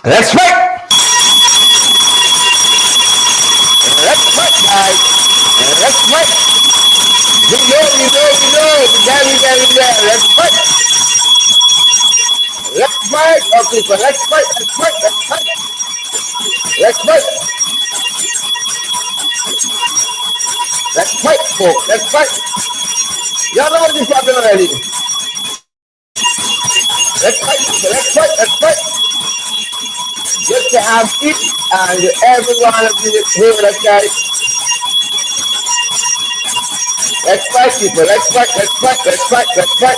Let's fight! Let's fight, guys! Let's fight! We know. Let's fight! Let's fight, oh people! Let's fight! Let's fight! Let's fight, folks! Let's fight! Y'all know what the problem already. Let's fight! Good to have each and every one of you here with us, guys. Let's fight, people. Let's fight.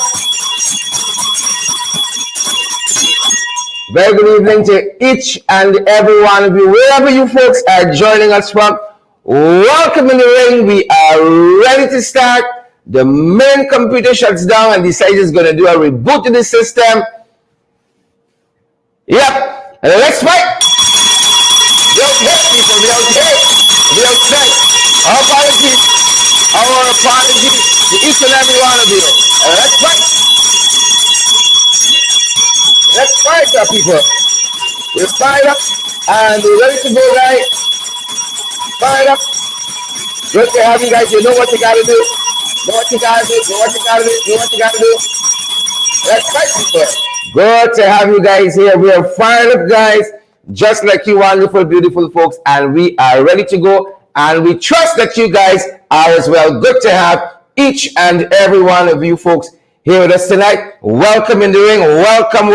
Very good evening to each and every one of you, wherever you folks are joining us from. Welcome in the ring. We are ready to start. The main computer shuts down and decides it's going to do a reboot to the system. Yep. And let's fight. We okay, people. We okay. Our apologies to each and every one of you. And let's fight. Let's fight, our people. We're fired up and we're ready to go, guys. Fired up. Good to have you guys. You know what you gotta do. Let's fight, people. Good to have you guys here. We are fired up, guys, just like you wonderful, beautiful folks, and we are ready to go, and we trust that you guys are as well. Good to have each and every one of you folks here with us tonight. Welcome in the ring. Welcome.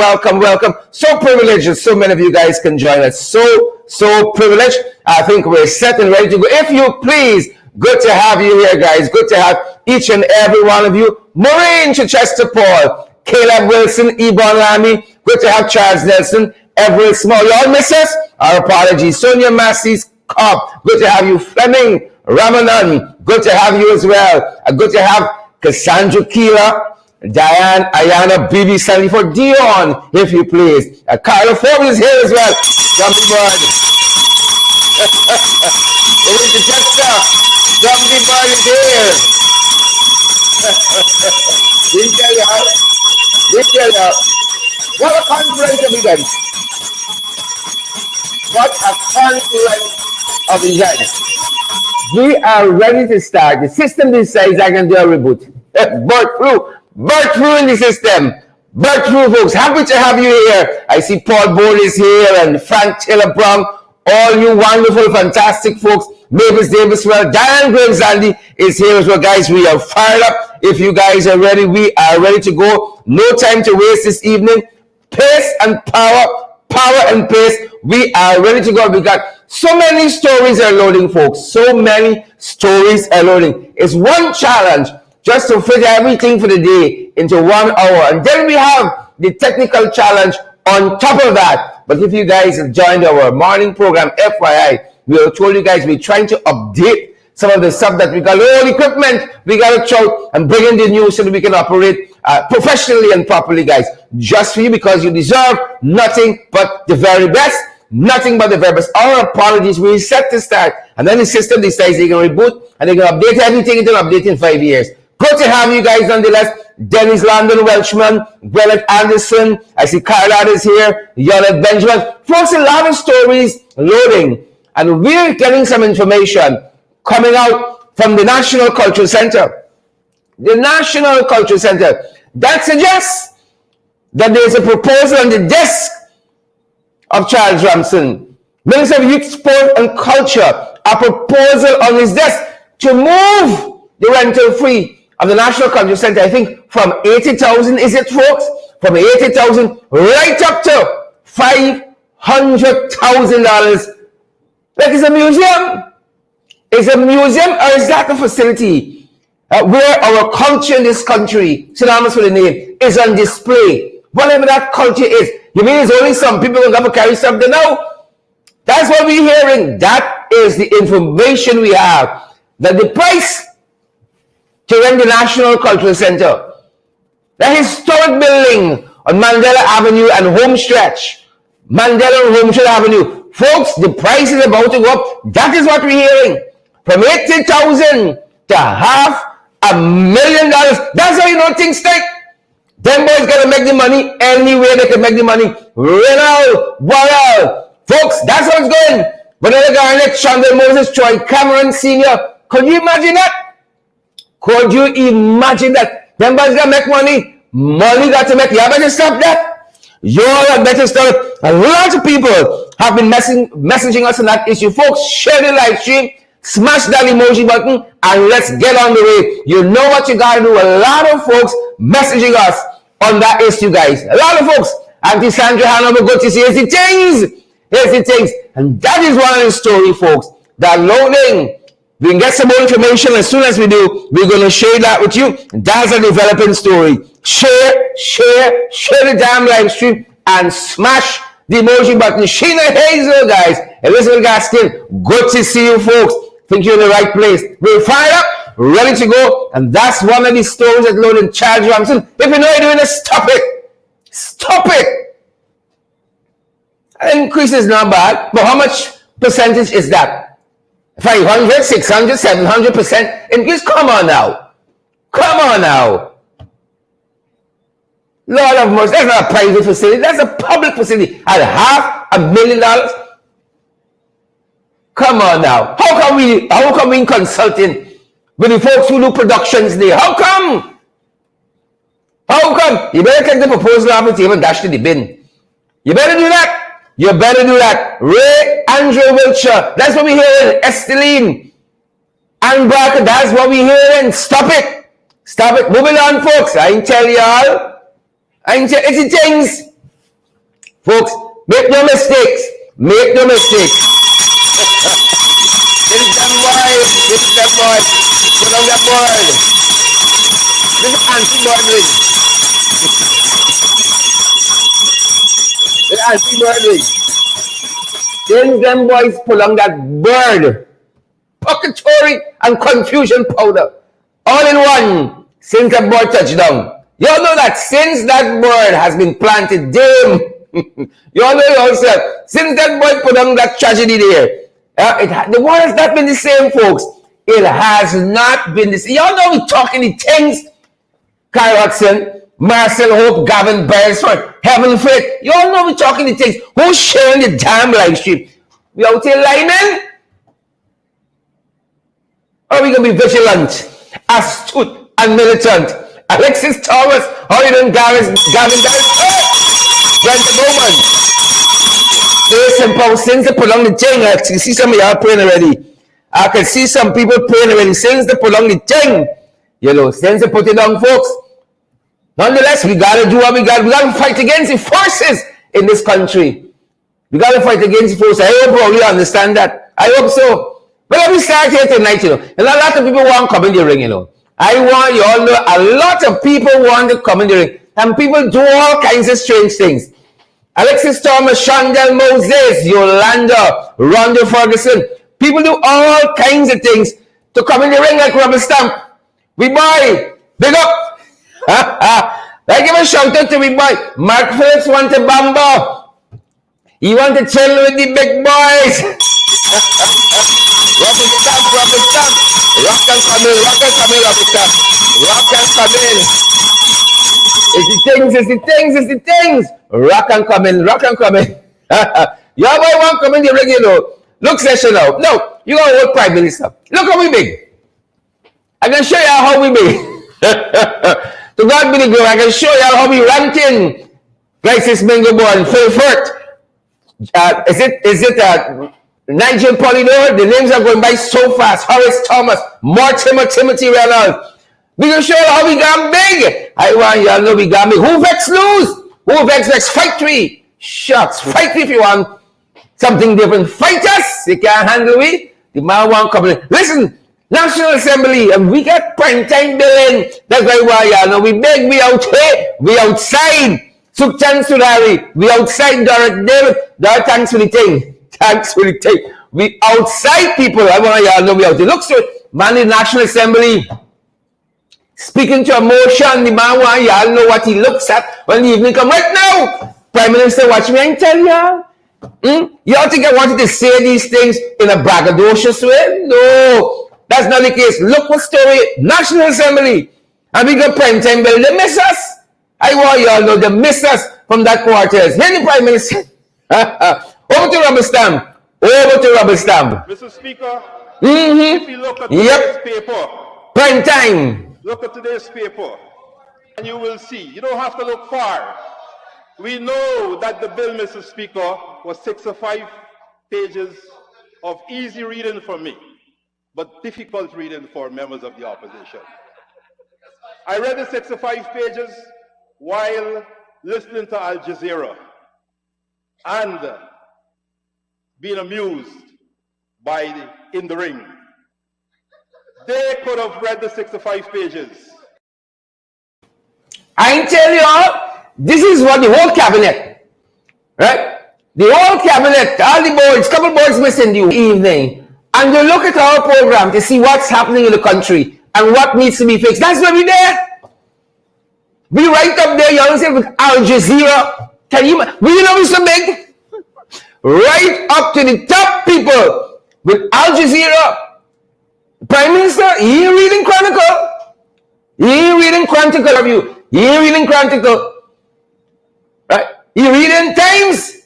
So privileged that so many of you guys can join us. So privileged. I think we're set and ready to go. If you please, good to have you here, guys. Good to have each and every one of you. Maureen Chichester Paul, Caleb Wilson, Ebon Lamy. Good to have Charles Nelson, Everett Small. You all miss us? Our apologies. Sonia Massey's Cobb. Good to have you. Fleming Ramanan. Good to have you as well. Good to have Cassandra Keela, Diane, Ayana, BB 74, Dion, if you please. Carla Forbes is here as well. Jumpy Bird. Jumpy Bird is here. We tell you. What a conference of events. We are ready to start. The system decides I can do a reboot. Bird through in the system. Bird through, folks. Happy to have you here. I see Paul Bole is here and Frank Taylor Brown. All you wonderful, fantastic folks. Mavis Davis, well, Diane Graves Andy is here as well, guys. We are fired up. If you guys are ready, we are ready to go. No time to waste this evening. Pace and power and pace. We are ready to go. We got so many stories are loading, folks. So many stories are loading. It's one challenge just to fit everything for the day into 1 hour. And then we have the technical challenge on top of that. But if you guys have joined our morning program, FYI, we have told you guys we're trying to update some of the stuff that we got, old equipment we got to throw and bring in the new so that we can operate professionally and properly, guys. Just for you, because you deserve nothing but the very best. Nothing but the very best. Our apologies. We set to start, and then the system decides they can reboot and they can update everything until update in 5 years. Good to have you guys nonetheless. Dennis Landon Welchman, Gwyneth Anderson. I see Carla is here. Yolette Benjamin. Folks, a lot of stories loading, and we're getting some information coming out from the National Cultural Center. The National Cultural Center that suggests that there's a proposal on the desk of Charles Ramson, Minister of Youth, Sport and Culture, a proposal on his desk to move the rental free of the National Cultural Center, I think from 80,000, is it, folks? From 80,000 right up to $500,000. Like it's a museum. Is a museum, or is that a facility where our culture in this country, synonymous with the name, is on display? Whatever that culture is. You mean there's only some people who to carry something out? That's what we're hearing. That is the information we have. That the price to rent the National Cultural Center, the historic building on Mandela Avenue and Homestretch, Mandela and Homestretch Avenue, folks, the price is about to go up. That is what we're hearing. From $80,000 to $500,000. That's how you know things take. Them boys gotta make the money any way they can make the money. Renal, Boral. Folks, that's how it's going. Vanilla Garnett, Chandler Moses, Troy Cameron Sr. Could you imagine that? Could you imagine that? Them boys gotta make money. Money got to make. You better stop that. You all better stop it. A lot of people have been messaging us on that issue. Folks, share the live stream. Smash that emoji button and let's get on the way. You know what you gotta do. A lot of folks messaging us on that issue, guys. A lot of folks. Auntie Sandra Hanover, good to see. Here's the things. Here's the things. And that is one of the story, folks. That loading. We can get some more information. As soon as we do, we're going to share that with you. That's a developing story. Share the damn live stream and smash the emoji button. Sheena Hazel, guys. Elizabeth Gaskin, good to see you, folks. Think you're in the right place. We're fired up, ready to go. And that's one of the stories that loaded Charles Ramson. If you know you're doing it, stop it. Stop it. An increase is not bad, but how much percentage is that? 500, 600, 700% increase? Come on now. Come on now. Lord of mercy, that's not a private facility. That's a public facility at $500,000. Come on now. How come we consulting with the folks who do productions there? How come? How come? You better take the proposal off the table and dash to the bin. You better do that. You better do that. Ray Andrew Wiltshire. That's what we hearing. Esteline. Ann Barker. That's what we hearing. Stop it. Stop it. Moving on, folks. I ain't tell y'all. It's the things. Folks, make no mistakes. Make no mistakes. It's them boys. It's them boys. Put on that board. This is anti-murdering. It's anti-murdering. Then them boys pull on that bird. Purgatory and confusion powder. All in one. Since that bird touchdown. You all know that since that bird has been planted, damn. You all know yourself. Since that boy put on that tragedy there. The war has not been the same, folks. It has not been the same. Y'all know we talking the things. Kyle Hudson, Marcel Hope, Gavin Beresford, Heaven Faith. You all know we talking the things. Who's sharing the damn live stream? We out here lining? Or we going to be vigilant, astute, and militant? Alexis Thomas, how you doing, Gavin Beresford? Brenda Bowman. Very simple. Since they prolong the thing, I can see some of y'all praying already. I can see some people praying already. Since they prolong the thing, you know, since they put it on, folks. Nonetheless, we got to do what we got. We got to fight against the forces in this country. We got to fight against the forces. I hope you understand that. I hope so. But let me start here tonight, you know. And a lot of people want to come in the ring, you know. I want you all know a lot of people want to come in the ring. And people do all kinds of strange things. Alexis Thomas, Chandel Moses, Yolanda, Rhonda Ferguson. People do all kinds of things to come in the ring like rubber stamp. We boy, big up. Like give a shout out to me boy. Mark Phillips want to bamba. He want to chill with the big boys. Rubber stamp. Rock and come in, rubber stamp. Rock and come in. It's the things. Rock and come in. Your boy want come in the ring, you know. Look session out. No, you gonna hold Prime Minister. Look how we big. I can show you how we big. To God be the glory. I can show you how we ranking. Gracious Mingo Born, Phil Furt. Is it Nigel Polidor? The names are going by so fast. Horace Thomas, Mortimer Timothy Reynolds. We can show you how we got big. I want y'all know we got big. Who vex lose? Who vex fight 3? Shucks. Fight 3 if you want something different. Fight us. You can't handle we. The man want coming. Listen, National Assembly, and we got prime time billing. That's why y'all know we big, we out here, we outside. Sukhchand Sudari, we outside. Dorothy David, thanks for the thing. We outside, people. I want y'all know we out here. Look, sir, man, the National Assembly speaking to emotion. The man want y'all know what he looks at when the evening come. Right now, Prime Minister, watch me and tell y'all. Y'all think I wanted to say these things in a braggadocious way? No. That's not the case. Look what story. National Assembly. And we got prime time bill. They miss us. I want you all know the miss from that quarters. Hear the Prime Minister. Over to Robert Stamp. Over to Robert Stamp. Mr. Speaker, if you look at today's paper, prime time. Look at today's paper, and you will see. You don't have to look far. We know that the bill, Mr. Speaker, was 65 pages of easy reading for me, but difficult reading for members of the opposition. I read the 65 pages while listening to Al Jazeera and being amused by In the Ring. They could have read the 65 pages. I tell you all, this is what the whole cabinet, right? The whole cabinet, all the boards, couple boards missing the evening, and you look at our program to see what's happening in the country and what needs to be fixed. That's why we're there. We right up there, you understand, with Al Jazeera. Can you, we know it's so big? Right up to the top people with Al Jazeera. Prime Minister, he ain't reading Chronicle. He ain't reading Chronicle of you. He ain't reading Chronicle. Right? He reading Times.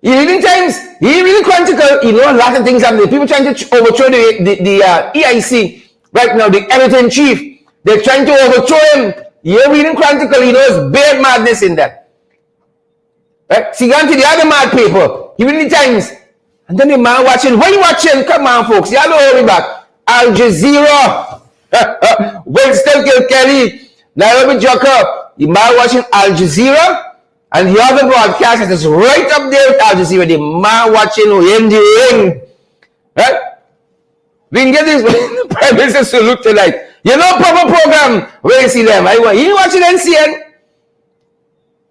He reading Times. He ain't reading Chronicle. He know a lot of things happening. People trying to overthrow the EIC right now, the editor-in-chief. They're trying to overthrow him. He ain't reading Chronicle. He knows bad madness in that. Right? See, gone to the other mad paper. He reading the Times. And then the man watching. What are you watching? Come on, folks. Y'all don't hurry back. Al Jazeera. Winston Kilkelly. Nairobi Joker. The man watching Al Jazeera. And the other broadcast is right up there with Al Jazeera. The man watching In the Ring. Right? We can get this Prime Minister to look tonight. You know, proper program where you see them. He ain't watching NCN.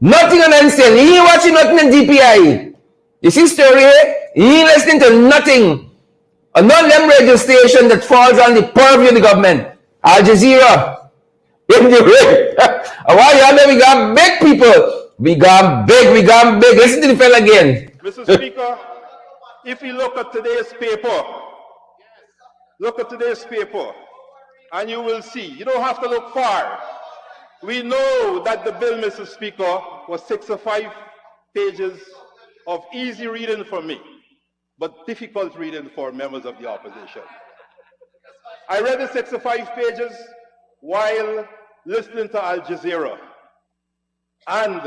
Nothing on NCN. He ain't watching nothing on DPI. You see story here? He ain't listening to nothing. A non-dem radio station that falls on the purview of the government. Al Jazeera. In the Ring. And while you're there, we got big people. We got big. Listen to the fella again. Mr. Speaker, if you look at today's paper, and you will see. You don't have to look far. We know that the bill, Mr. Speaker, was 65 pages of easy reading for me, but difficult reading for members of the opposition. I read the 65 pages while listening to Al Jazeera and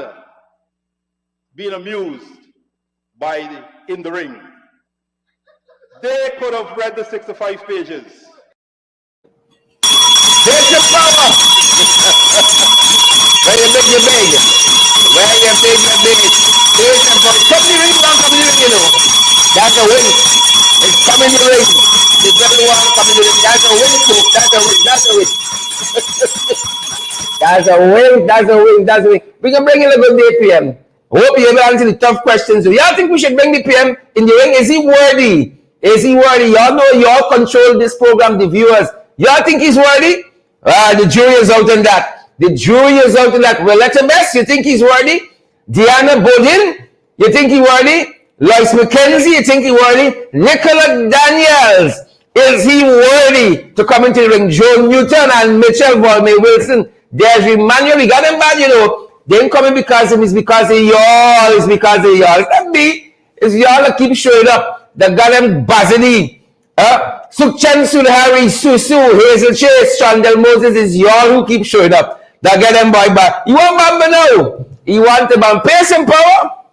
being amused by In the Ring. They could have read the 65 pages. There's your power. Where you big, you big. Where you big, you big. There's your power. Come to the ring, you know. That's a win. It's coming to the ring. The very one coming to the ring. That's a win, folks. That's a win. We can bring in a good day, PM. Hope you able to answer the tough questions. Y'all think we should bring the PM in the ring? Is he worthy? Y'all know y'all control this program, the viewers. Y'all think he's worthy? The jury is out on that. Willetta Best, you think he's worthy? Diana Bodin, you think he's worthy? Lois McKenzie, you think he's worthy? Nicola Daniels, is he worthy to come into the ring? Joe Newton and Mitchell Volme Wilson. There's Emmanuel, we got them bad, you know. They ain't coming because of him, it's because of y'all. It's not me. It's y'all that keep showing up. That got them Bazini. Sukhchand Sudhari, Susu, Hazel Chase, Chandel Moses, is y'all who keep showing up. That get them boy back. You want Bamba now? You want the Bamba pace and power?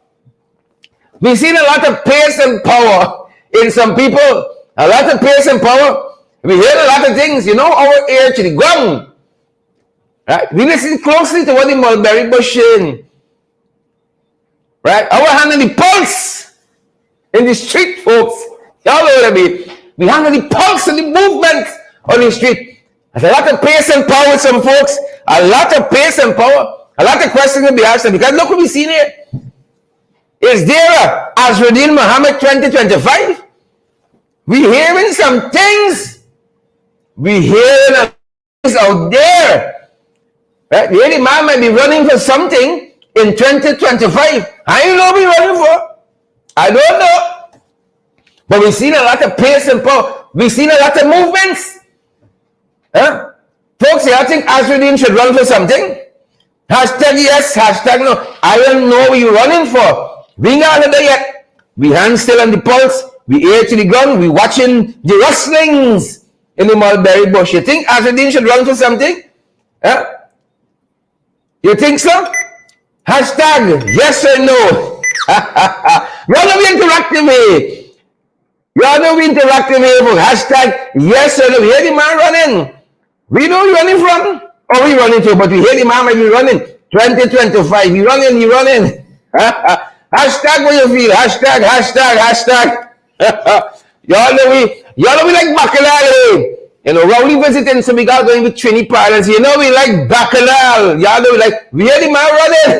We've seen a lot of pace and power in some people. A lot of pace and power. We hear a lot of things, you know, our ear to the ground. Right? We listen closely to what the Mulberry Bush saying. Right? Our hand on the pulse in the street, folks. Y'all know what I mean? We hand on the pulse of the movement on the street. There's a lot of pace and power with some folks. A lot of pace and power. A lot of questions will be asked. Because look what we've seen here. Is there a Azruddin Muhammad 2025? We're hearing some things. We're hearing things out there. Right? The only man might be running for something in 2025. I don't know what we're running for. I don't know. But we've seen a lot of pace and power. We've seen a lot of movements. Folks, I think Azruddin should run for something. Hashtag yes, hashtag no. I don't know what you're running for. We not there yet. We hand still on the pulse. We ear to the ground. We watching the rustlings in the mulberry bush. You think Azadin should run for something? Huh? You think so? Hashtag yes or no. You all know we interactive here. You all know we interactive here for hashtag yes or no. We hear the man running. We know you're running from. Or we running to, but we hear the man might be running. 2025. He running. Hashtag what you feel. Hashtag. Y'all know we like Bacchanal. You know, Rowley visiting, so we got going with Trini Pilots. You know we like Bacchanal. Y'all know we hear the man running.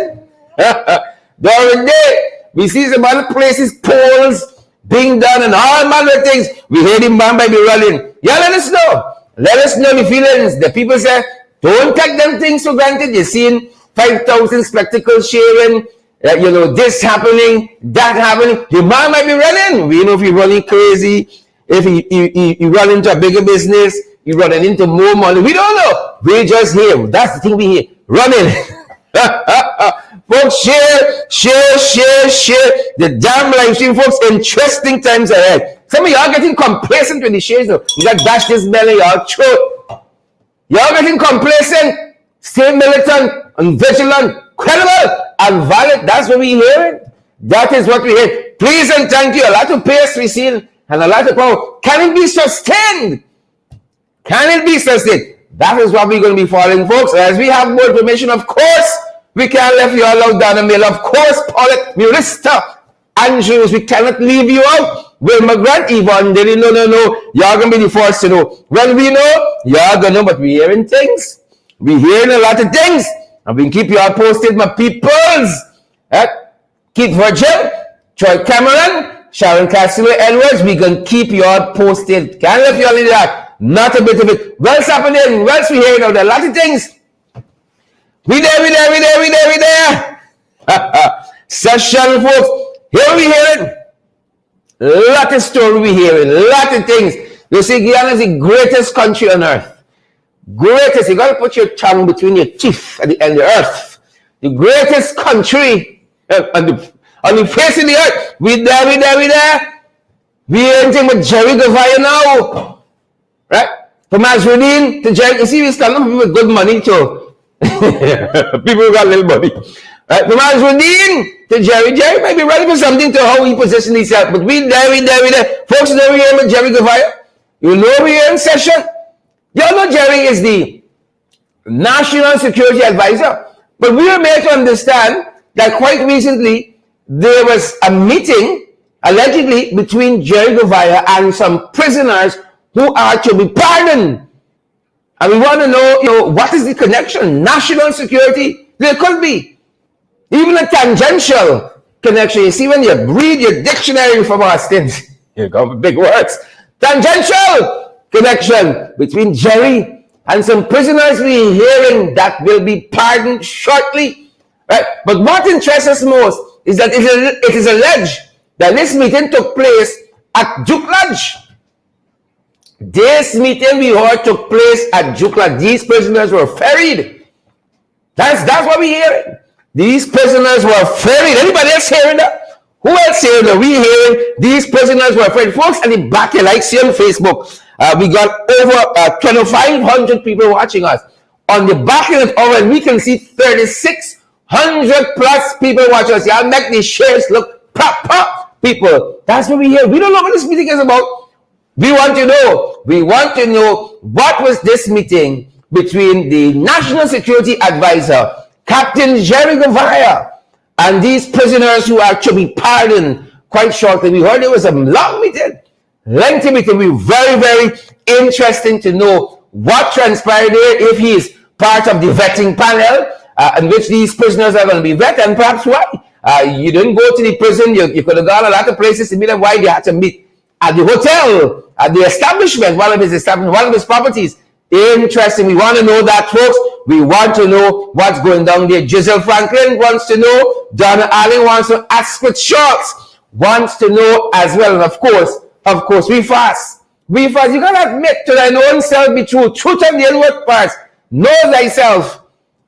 During the day, we see some other places, polls being done and all manner of things. We hear the man might be running. Y'all let us know. Let us know the feelings. The people say, don't take them things for granted. You're seeing 5,000 spectacles sharing. You know, this happening, that happening. Your man might be running. We know if you're running crazy, if you run into a bigger business, you're running into more money. We don't know. We just hear. That's the thing we hear. Running. Folks, share the damn live stream, folks. Interesting times ahead. Some of y'all getting complacent with the shares, though. You got dash this belly, y'all throat. Y'all getting complacent. Stay militant and vigilant, credible and valid. That's what we hear. That is what we hear. Please and thank you. A lot of pace we see and a lot of power. Can it be sustained? Can it be sustained? That is what we're going to be following, folks. As we have more information, of course, we can't let you all out down the middle. Of course, Paulette, Murista, Andrews, we cannot leave you out. Wilma Grant, Yvonne, Dilly, no. Y'all going to be the first to know. When we know, y'all going to know, but we're hearing things. We're hearing a lot of things. And we can keep you all posted, my peoples. Keith Virgil, Troy Cameron, Sharon Castillo Edwards, we can keep you all posted. Can't let you all in that. Not a bit of it. What's happening? What's we hearing out there? A lot of things. We there. Session, folks. Here we hearing. A lot of story we hearing. A lot of things. You see, Guyana is the greatest country on earth. Greatest. You got to put your tongue between your teeth at the end of the earth. The greatest country on the face of the earth. We there. We ain't anything but Jerry Gavaya now. Right? From Azradin to Jerry. You see, we stand up people with good money too. People who got little money. Right? From Azradin to Jerry. Jerry might be ready for something to how he position himself. But we there. Folks, there we here with Jerry Gavaya. You know we here in session. Y'all know Jerry is the National Security Advisor. But we are made to understand that quite recently there was a meeting allegedly between Jerry Gavaya and some prisoners who are to be pardoned. And we want to know, what is the connection? National security? There could be. Even a tangential connection. You see, when you read your dictionary from Austin, here come big words. Tangential connection between Jerry and some prisoners we're hearing that will be pardoned shortly. Right? But what interests us most is that it is alleged that this meeting took place at Duke Lodge. This meeting we heard took place at Duke Lodge. These prisoners were ferried. That's what we hearing. These prisoners were ferried. Anybody else hearing that? Who else hearing that? We hearing these prisoners were ferried. Folks, at the back, you like see on Facebook, we got over 2,500 people watching us. On the back end of our, we can see 3,600 plus people watching us. Y'all make these shares look proper, people. That's what we hear. We don't know what this meeting is about. We want to know. We want to know what was this meeting between the National Security Advisor, Captain Jerry Gavaya, and these prisoners who are to be pardoned quite shortly. We heard there was a long meeting, lengthy meeting. We're very, very interesting to know what transpired there, if he is part of the vetting panel, in which these prisoners are going to be vetted, and perhaps why. You didn't go to the prison. You could have gone a lot of places to meet them. Why they had to meet at the hotel, at the establishment, one of his properties. Interesting. We want to know that, folks. We want to know what's going down there. Giselle Franklin wants to know. Donna Allen wants to ask with Shorts wants to know as well. And of course, we fast. You gotta admit to thine own self be true. Truth of the inward parts. Know thyself.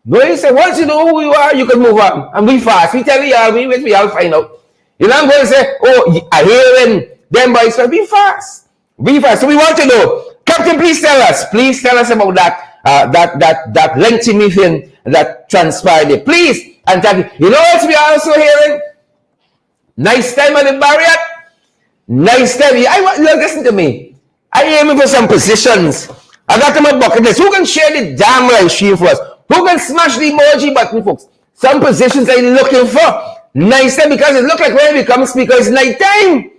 No, he said, once you know who you are, you can move on. And we fast. We tell y'all, we wait for y'all find out. You know, I'm going to say, oh, I hear him. Them boys say, be fast. Be fast. So we want to know. Captain, please tell us. Please tell us about that lengthy meeting that transpired there. Please. And thank you. You know what we are also hearing? Nice time at the Marriott. Nice time. Look, listen to me. I aiming for some positions. I got them a bucket list. Who can share the damn live stream for us? Who can smash the emoji button, folks? Some positions I'm looking for. Nice time, because it look like when we become speaker, it's night time.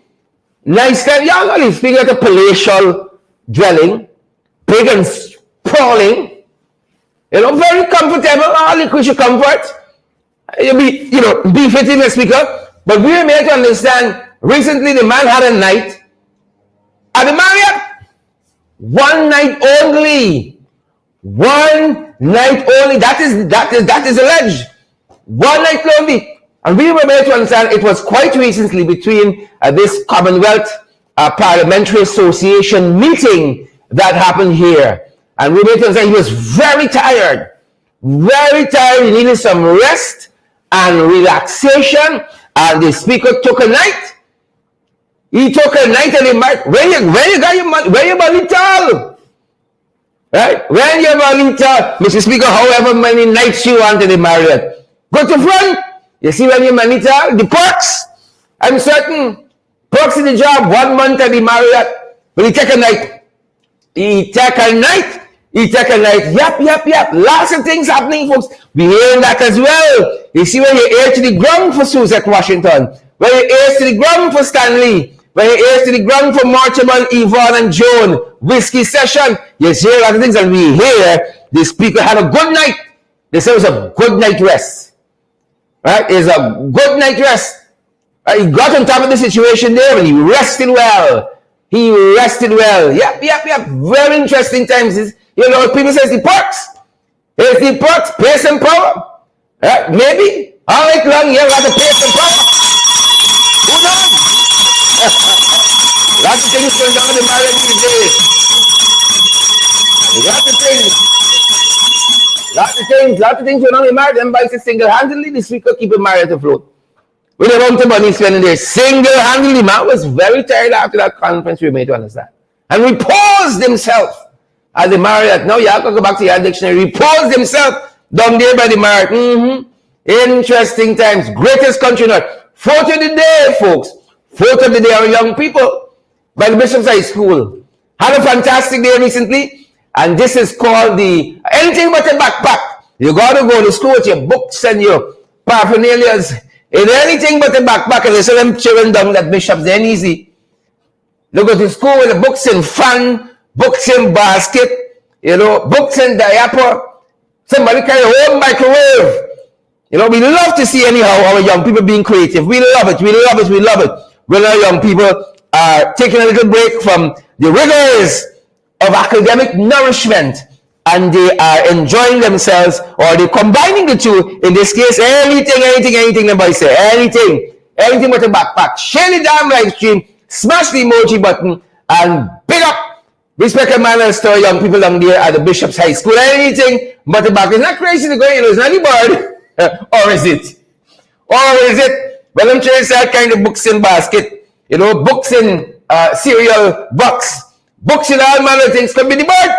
Nice time. Y'all know these speaker at a palatial dwelling. Big and sprawling. You know, very comfortable. All the cushion comfort. You'll be fitting a speaker. But we are made to understand, recently the man had a night at the Marriott. One night only. One night only. That is alleged. One night only. And we were made to understand it was quite recently between this Commonwealth Parliamentary Association meeting that happened here. And we were made to understand he was very tired. Very tired. He needed some rest and relaxation. And the speaker took a night. He took a night and he might, where you got your money, where your money tall? Right? When your money tall, Mr. Speaker, however many nights you want in the Marriott, go to front. You see when your money tall, the perks. I'm certain perks in the job, 1 month at the Marriott, but he take a night. He take a night. Yep. Lots of things happening, folks. We hearing that as well. You see when you air to the ground for Suzette Washington, when you air to the ground for Stanley, when you air to the ground for Mortimer, Yvonne, and Joan, whiskey session, you see a lot of things, and we hear the speaker had a good night. They say it was a good night rest. Right? It's a good night rest. Right? He got on top of the situation there and he rested well. Yep. Very interesting times. You know, people say it's the perks. It's the perks, pace and power. Right? Maybe. All night long, you got the pace and power. Who knows? Lots of things going on in the marriage these days. Lots of things going on in the marriage. Them boys single-handedly, the speaker keep a marriage afloat. With the amount of money spending there, single-handedly, man was very tired after that conference, we made to understand. And reposed himself at the Marriott. Now you have to go back to your dictionary. Reposed himself down there by the Marriott. Interesting times. Greatest country north. Photo of the day, folks. Photo of the day, our young people by the Bishop's High School. Had a fantastic day recently. And this is called the anything but a backpack. You got to go to school with your books and your paraphernalias in anything but a backpack. And they say them children down that Bishop's, they ain't easy. They go to school with the books in fan, books in basket, books in diaper. Somebody carry a whole microwave. We love to see anyhow our young people being creative. We love it. When our young people are taking a little break from the rigors of academic nourishment and they are enjoying themselves, or they're combining the two. In this case, anything, nobody say, anything but a backpack. Share the damn live stream, smash the emoji button, and big up respect and manners to our young people down there at the Bishop's High School. Anything but a backpack. It's not crazy to go, it's not any bird. Or is it? Well, I'm trying to say kind of books in basket, books in cereal box, books in all manner of things. Could be the bird.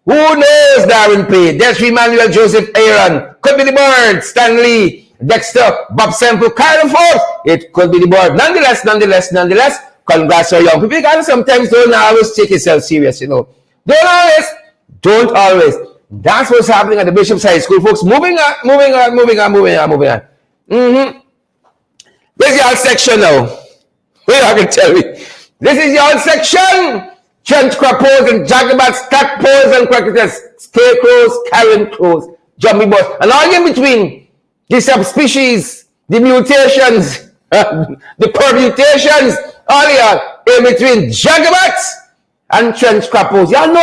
Who knows? Darren Pay, Desiree Manuel, Joseph Aaron. Could be the bird. Stanley, Dexter, Bob Semple, Kyle Force. It could be the bird. Nonetheless, congrats to our young people. You can sometimes don't always take yourself serious, Don't always. That's what's happening at the Bishop's High School, folks. Moving on. This is your section now. Wait, I can tell you. This is your section. Trench crappos and jagabats, tadpoles and cricketers, scarecrows, carrion crows, jumpy birds, and all in between. The subspecies, the mutations, the permutations, all in between jagabats and trench crappos. Y'all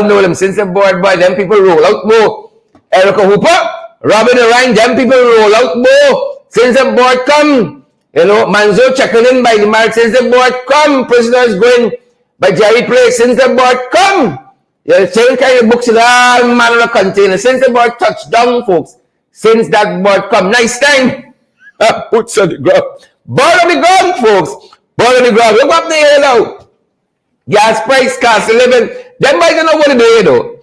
know them. Since the board by them people roll out more. Erica Hooper, Robin Ryan, them people roll out more. Since the board come, Manzo checking in by the mark. Since the board come, prisoners going by Jerry Place. Since the board come, You still carry the books in all manner of container. Since the bird touched down, folks, since that bird come, nice time, boots on the ground. Bird on the ground, folks. Bird on the ground. Look up the here now. Gas price, cost of living. Them boys don't know what to do, you know.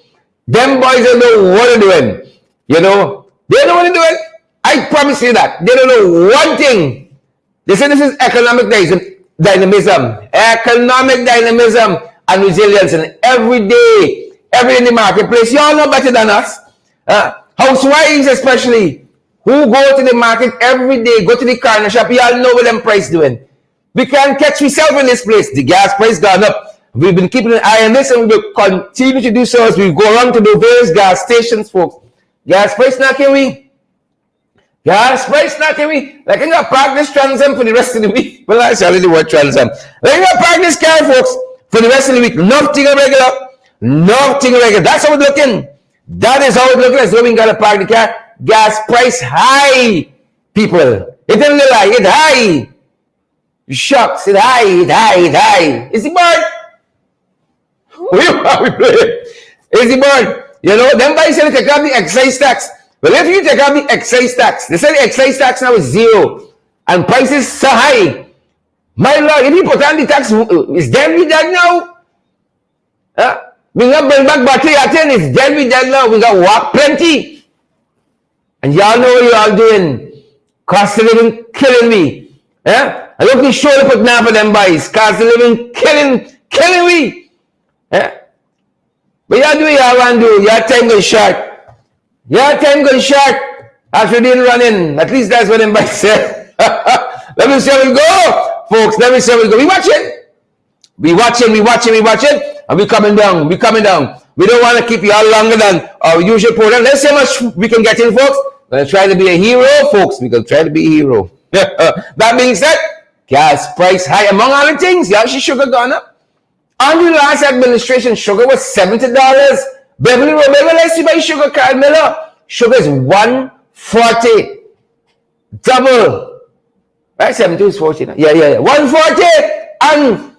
Them boys don't know what they're doing. You know, they don't know what they're doing. I promise you that. They don't know one thing. They say this is economic dynamism. Economic dynamism and resilience. And every day in the marketplace, you all know better than us. Housewives especially, who go to the market every day, go to the corner shop, you all know what them price doing. We can't catch ourselves in this place. The gas price gone up. We've been keeping an eye on this and we will continue to do so as we go around to the various gas stations, folks. Gas price not can we? Gas price not can we? Like, I'm going to park this Trans Am for the rest of the week. Well, that's already the word Trans Am. Like, I'm going to park this car, folks, for the rest of the week. Nothing irregular. Nothing irregular. That's how it's looking. That is how it's looking. As though we got to park the car. Gas price high, people. It isn't a lie. It's high. Shucks. It's high. It's high. It's high. It's the bird. We play. It's the bird. You know, them guys say take out the excise tax. Well, if you take out the excise tax, they say the excise tax now is 0 and prices so high. My Lord, if you put on the tax, is dead with that now? We got bring back battery at 10, it's dead with that now. We got walk plenty. And y'all know what y'all doing. Cost of living killing me. I look to show put now for them boys. Cost of living killing me. But y'all do what y'all want to do. Your time goes short. Your time goes short. As we didn't run in. At least that's what them boys said. Let me see how we go, folks. Let me see how we go. We watching. And we coming down. We don't want to keep you all longer than our usual program. Let's see how much we can get in, folks. We're going to try to be a hero, folks. We're going to try to be a hero. That being said, gas price high. Among other things, y'all see sugar gone up. Under the last administration, sugar was $70. Beverly Road, let's see by sugar card, Miller. Sugar is $140. Double. Right? 70 is 40 now. Yeah. 140. And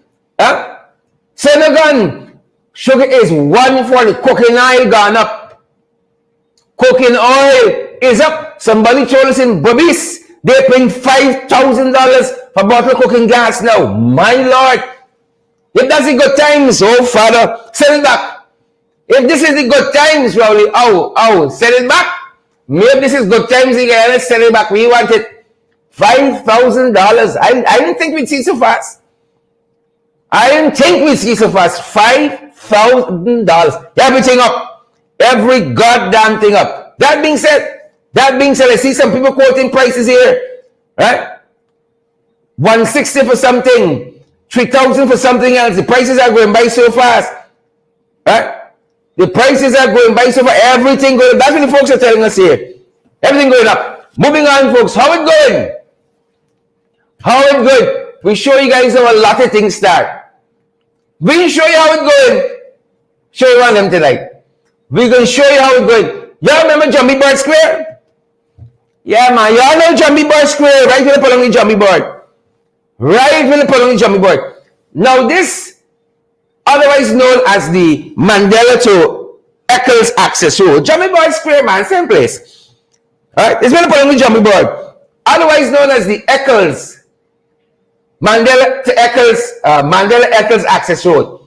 Senegal, sugar is $140. Cooking oil gone up. Cooking oil is up. Somebody told us in Bobis, they're paying $5,000 for bottle cooking gas now. My Lord. If that's the good times, oh Father, send it back. If this is the good times, Rowley, send it back. Maybe this is good times again, let's send it back. We want it. $5,000. I didn't think we'd see so fast. $5,000. Everything up. Every goddamn thing up. That being said, I see some people quoting prices here. Right? $160 for something. $3,000 for something else. The prices are going by so fast. Right? The prices are going by so fast. Everything going up. That's what the folks are telling us here. Everything going up. Moving on, folks. How it going? We show you guys how a lot of things start. We show you how it going. Show you one of them tonight. We're going to show you how it going. Y'all remember Jumbie Bird Square? Yeah, man. Y'all know Jumbie Bird Square. Right here along the Jumbie Bird. Right when they put on the Jumbie Bird. Now this, otherwise known as the Mandela to Eccles Access Road. Jumbie Bird Square, man, same place. Alright, this when they put on the Jumbie Bird. Otherwise known as the Eccles, Mandela Eccles Access Road.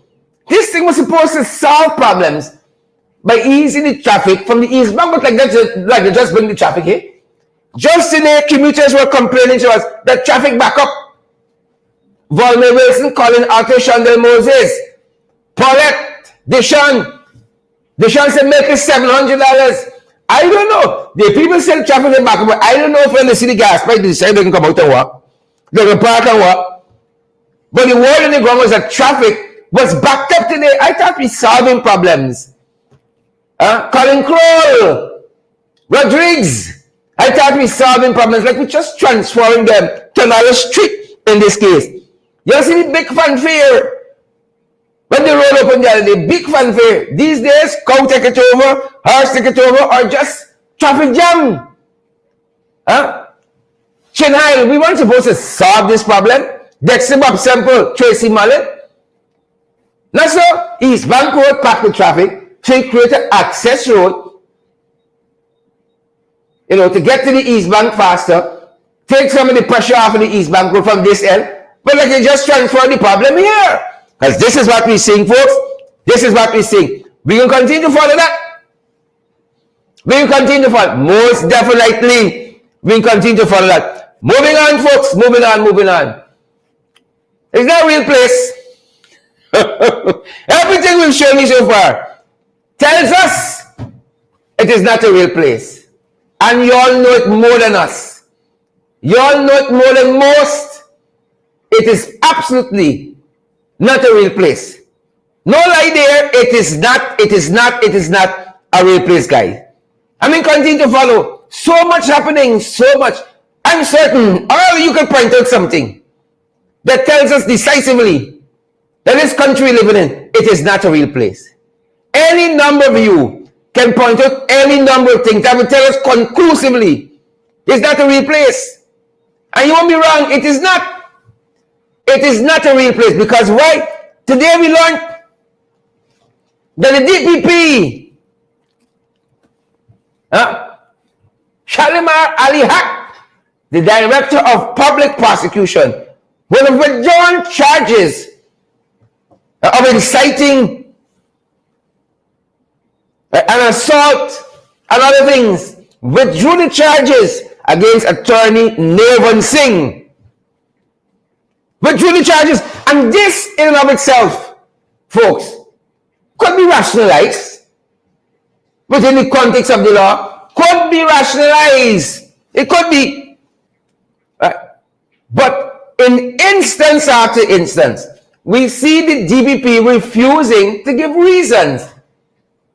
This thing was supposed to solve problems by easing the traffic from the east bank, but like they just bring the traffic here. Just today, commuters were complaining to us that traffic back up. Volney Wilson, Colin Arthur, Chandel Moses, Paulette, Deshaun said make it $700. I don't know. The people said traffic in back up, but I don't know if when they see the gas price, they decide they can come out and walk. They can park and walk. But the word on the ground was that traffic was backed up today. I thought we solving problems. Colin Kroll, Rodriguez. I thought we solving problems like we just transferring them to another street in this case. You see the big fanfare when they roll up on the big fanfare. These days, cow take it over, horse take it over, or just traffic jam. Chinhile, we weren't supposed to solve this problem. Dexter Bob Semple, Tracy Mullet. Now, so East Bank Road packed with traffic, so he created an access road, to get to the East Bank faster, take some of the pressure off of the East Bank Road from this end, but like you just transfer the problem here. Because this is what we're seeing, folks. This is what we're seeing. We can continue to follow that. We will continue to follow. Most definitely, we will continue to follow that. Moving on, folks. Moving on. It's not a real place. Everything we've shown you so far tells us it is not a real place. And you all know it more than us. You all know it more than most. It is absolutely not a real place. No lie there. It is not a real place, guys. I mean, continue to follow. So much happening, so much. I'm certain all you can point out something that tells us decisively that this country we're living in, it is not a real place. Any number of you can point out any number of things that will tell us conclusively it's not a real place. And you won't be wrong, it is not. It is not a real place. Because why? Today we learned that the DPP, Shalimar Ali Haq, the Director of Public Prosecution, will have withdrawn charges of inciting an assault and other things. Withdrew the charges against attorney Nirvan Singh. Withdrew the charges. And this in and of itself, folks, could be rationalized within the context of the law. Could be rationalized. It could be. Right? But in instance after instance, we see the DPP refusing to give reasons.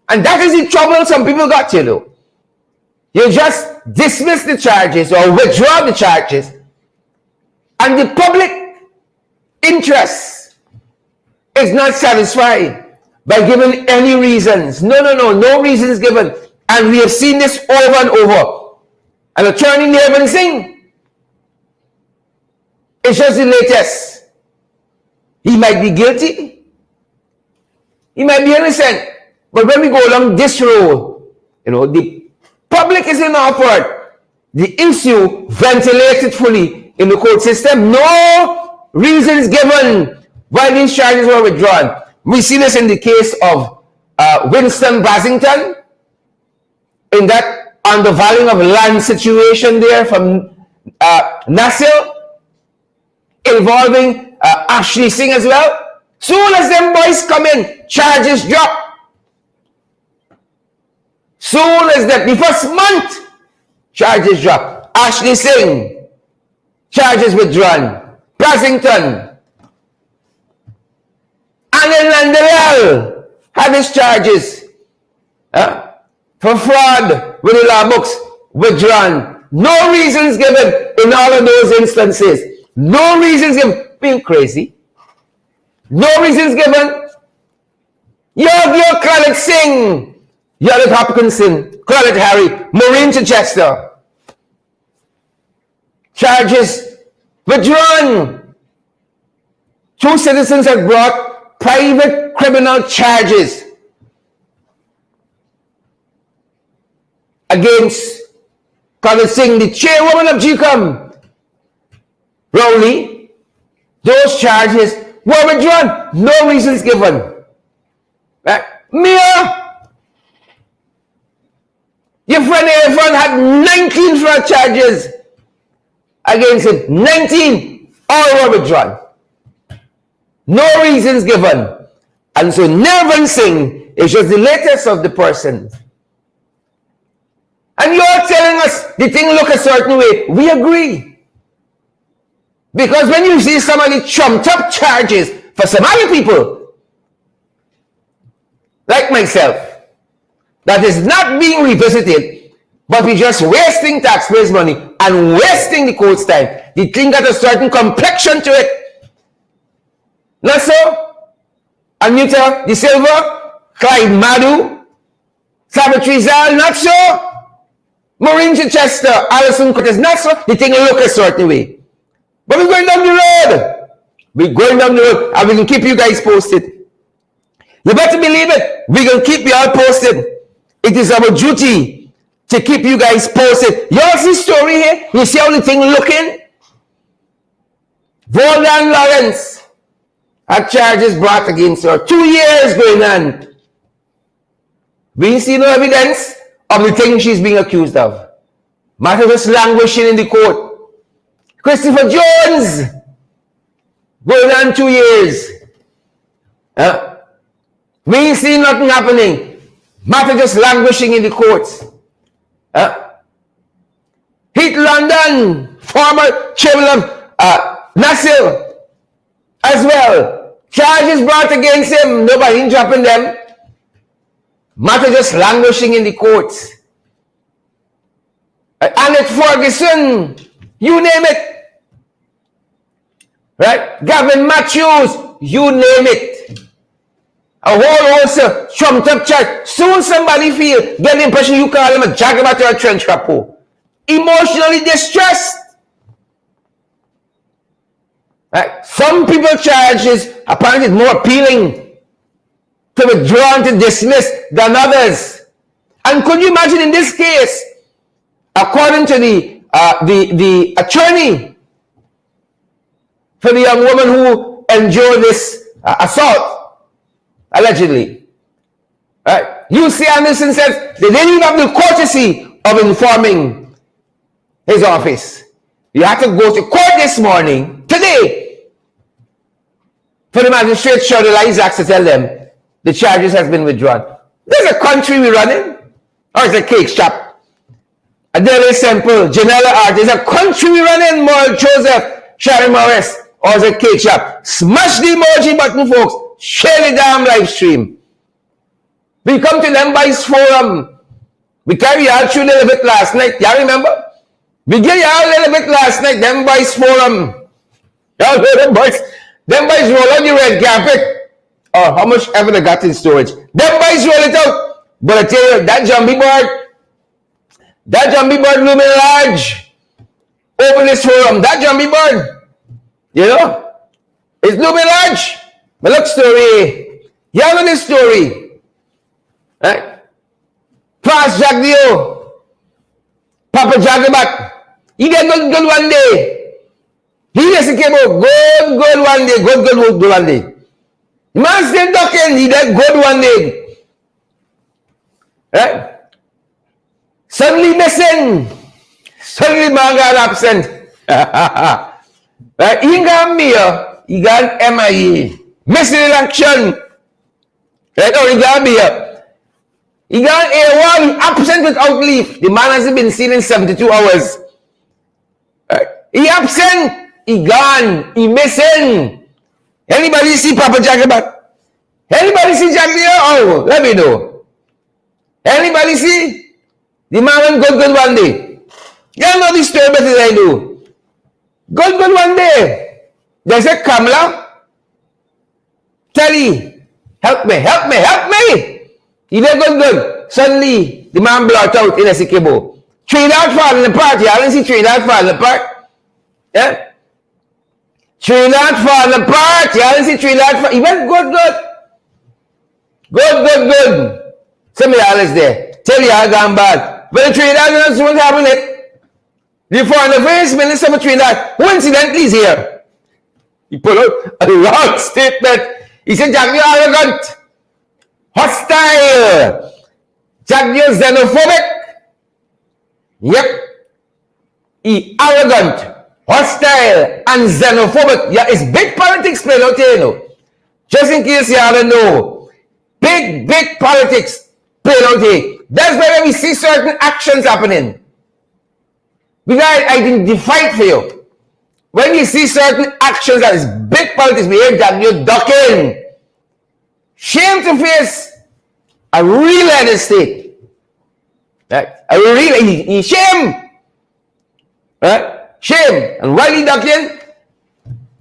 And that is the trouble some people got, You just dismiss the charges or withdraw the charges, and the public interest is not satisfied by giving any reasons. No reasons given. And we have seen this over and over. And attorney Nirvan Singh is just the latest. He might be guilty. He might be innocent. But when we go along this road, the public is in our part. The issue ventilated fully in the court system. No reasons given why these charges were withdrawn. We see this in the case of Winston Basington, in that undervaluing of land situation there from Nasir, involving Ashley Singh as well. Soon as them boys come in, charges drop. Soon as the first month, charges drop. Ashley Singh, charges withdrawn. Basington, Anil Nandelal had his charges for fraud with the law books withdrawn. No reasons given in all of those instances. No reasons given. Being crazy. No reasons given. Your Khaled Singh, Yalid Hopkinson, Khaled Harry, Maureen Chichester. Charges withdrawn. 2 citizens have brought private criminal charges against Khaled Singh, the chairwoman of GCOM, Rowley. Those charges were withdrawn. No reasons given. Right? Mia, your friend Irfan had 19 fraud charges against him. 19. All were withdrawn. No reasons given. And so Nirvan Singh is just the latest of the persons. And you're telling us the thing look a certain way. We agree. Because when you see somebody trumped up charges for some other people, like myself, that is not being revisited, but we're just wasting taxpayers' money and wasting the court's time, the thing got a certain complexion to it. Not so? Anita De Silva, Clyde Madu, Savitri Zal, not so? Maureen Chichester, Alison Curtis, not so? The thing look a certain way. But we're going down the road. We're going down the road, and we can keep you guys posted. You better believe it. We're going to keep you all posted. It is our duty to keep you guys posted. You all see story here? You see how the thing looking? Voldan Lawrence had charges brought against her. 2 years going on. We see no evidence of the thing she's being accused of. Matter was languishing in the court. Christopher Jones going on 2 years. We see nothing happening. Matter just languishing in the courts. Heath London, former chairman of Nasir, as well. Charges brought against him. Nobody dropping them. Matter just languishing in the courts. Annette Ferguson, you name it. Right? Gavin Matthews, you name it. A whole host of trumped up charge. Soon somebody get the impression you call him a jagabat or a trench rapper. Emotionally distressed. Right? Some people charges apparently it's more appealing to withdraw and to dismiss than others. And could you imagine in this case, according to the attorney for the young woman who endured this assault, allegedly, right? UC Anderson says they didn't even have the courtesy of informing his office. You had to go to court this morning, today, for the magistrate Shirley Isaacs to tell them the charges has been withdrawn. There's a country we running, or it's a cake shop. A Daily Simple, Janella Art. There's a country we running, Moral Joseph, Sharon Morris, or it's a cake shop. Smash the emoji button, folks. Share the damn live stream. We come to them Boys Forum. We carry y'all through a little bit last night. Y'all remember? We gave y'all a little bit last night. Them Boys Forum. Y'all know them boys. Them boys roll on the red carpet. Or how much ever they got in storage. Them boys roll it out. But I tell you, that jumpy bird looming large. Open this forum. That jumpy bird. You know? It's looming large. But look story. Y'all know this story. Right? Past Jack Dio. Papa Jagabat. He get good one day. He just came out good one day. Good one day. The man still talking. He did good one day. Right? Suddenly missing. Suddenly man got absent. Right? He got me. He got MIA. Missing in action. Right? Oh, he got me. He got A1 absent without leave. The man hasn't been seen in 72 hours. Right? He absent. He gone. He missing. Anybody see Papa Jagabat? Anybody see Jack Leo? Oh, let me know. Anybody see? The man went good one day. You know this story better than I do. Good one day. They said, Kamala, Telly, help me. He did good. Suddenly, the man blurt out in a Sikebo. Trinidad falling apart. You haven't seen Trinidad falling apart? Yeah? Trinidad falling apart. You haven't seen Trinidad falling. He went good. Good. Some of y'all is there. Tell y'all gone bad. But the Trinidad knows what's happening. The foreign affairs minister of Trinidad, coincidentally, is here. He put out a long statement. He said, Jack, you're arrogant, hostile. Jack, you're xenophobic. Yep. He arrogant, hostile, and xenophobic. Yeah, it's big politics playing out here, you know. Just in case y'all don't know. Big politics playing out here. That's why we see certain actions happening. We got identify it for you. When you see certain actions that is big politics, we hear that you're ducking. Shame to face a real head of state. Right? A real shame. Right? Shame. And while he ducking,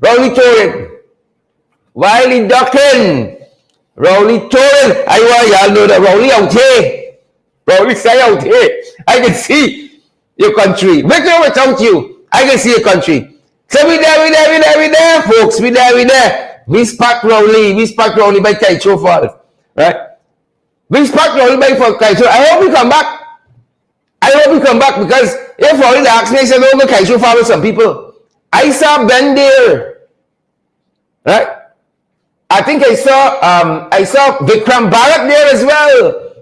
Rowley Torin. While he ducking, Rowley Torin. I want y'all know that Rowley out here. Rowley say out here. I can see your country. With or without you, I can see your country. So we there, folks. We there. We spot Rowley by Taicho Fall. Right? We spot Rowley by for Kaicho. I hope he come back. I hope he come back because if Rowley asks me, I said, "Oh, Kaicho follow some people." I saw Ben there. Right? I think I saw Vikram Bharat there as well.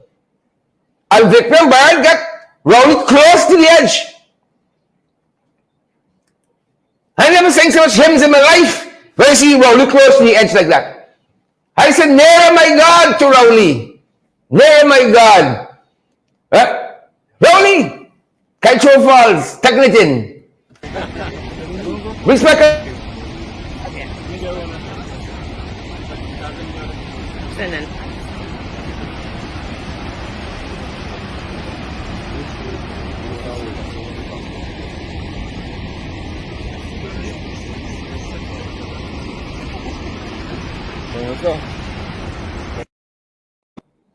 And Vikram Bharat got Rowley close to the edge. I never sang so much hymns in my life when I see Rowley close to the edge like that. I said, "Near my God to Rowley. Near my God." Right? Rowley, Kaicho Falls, Taglitin. Respect.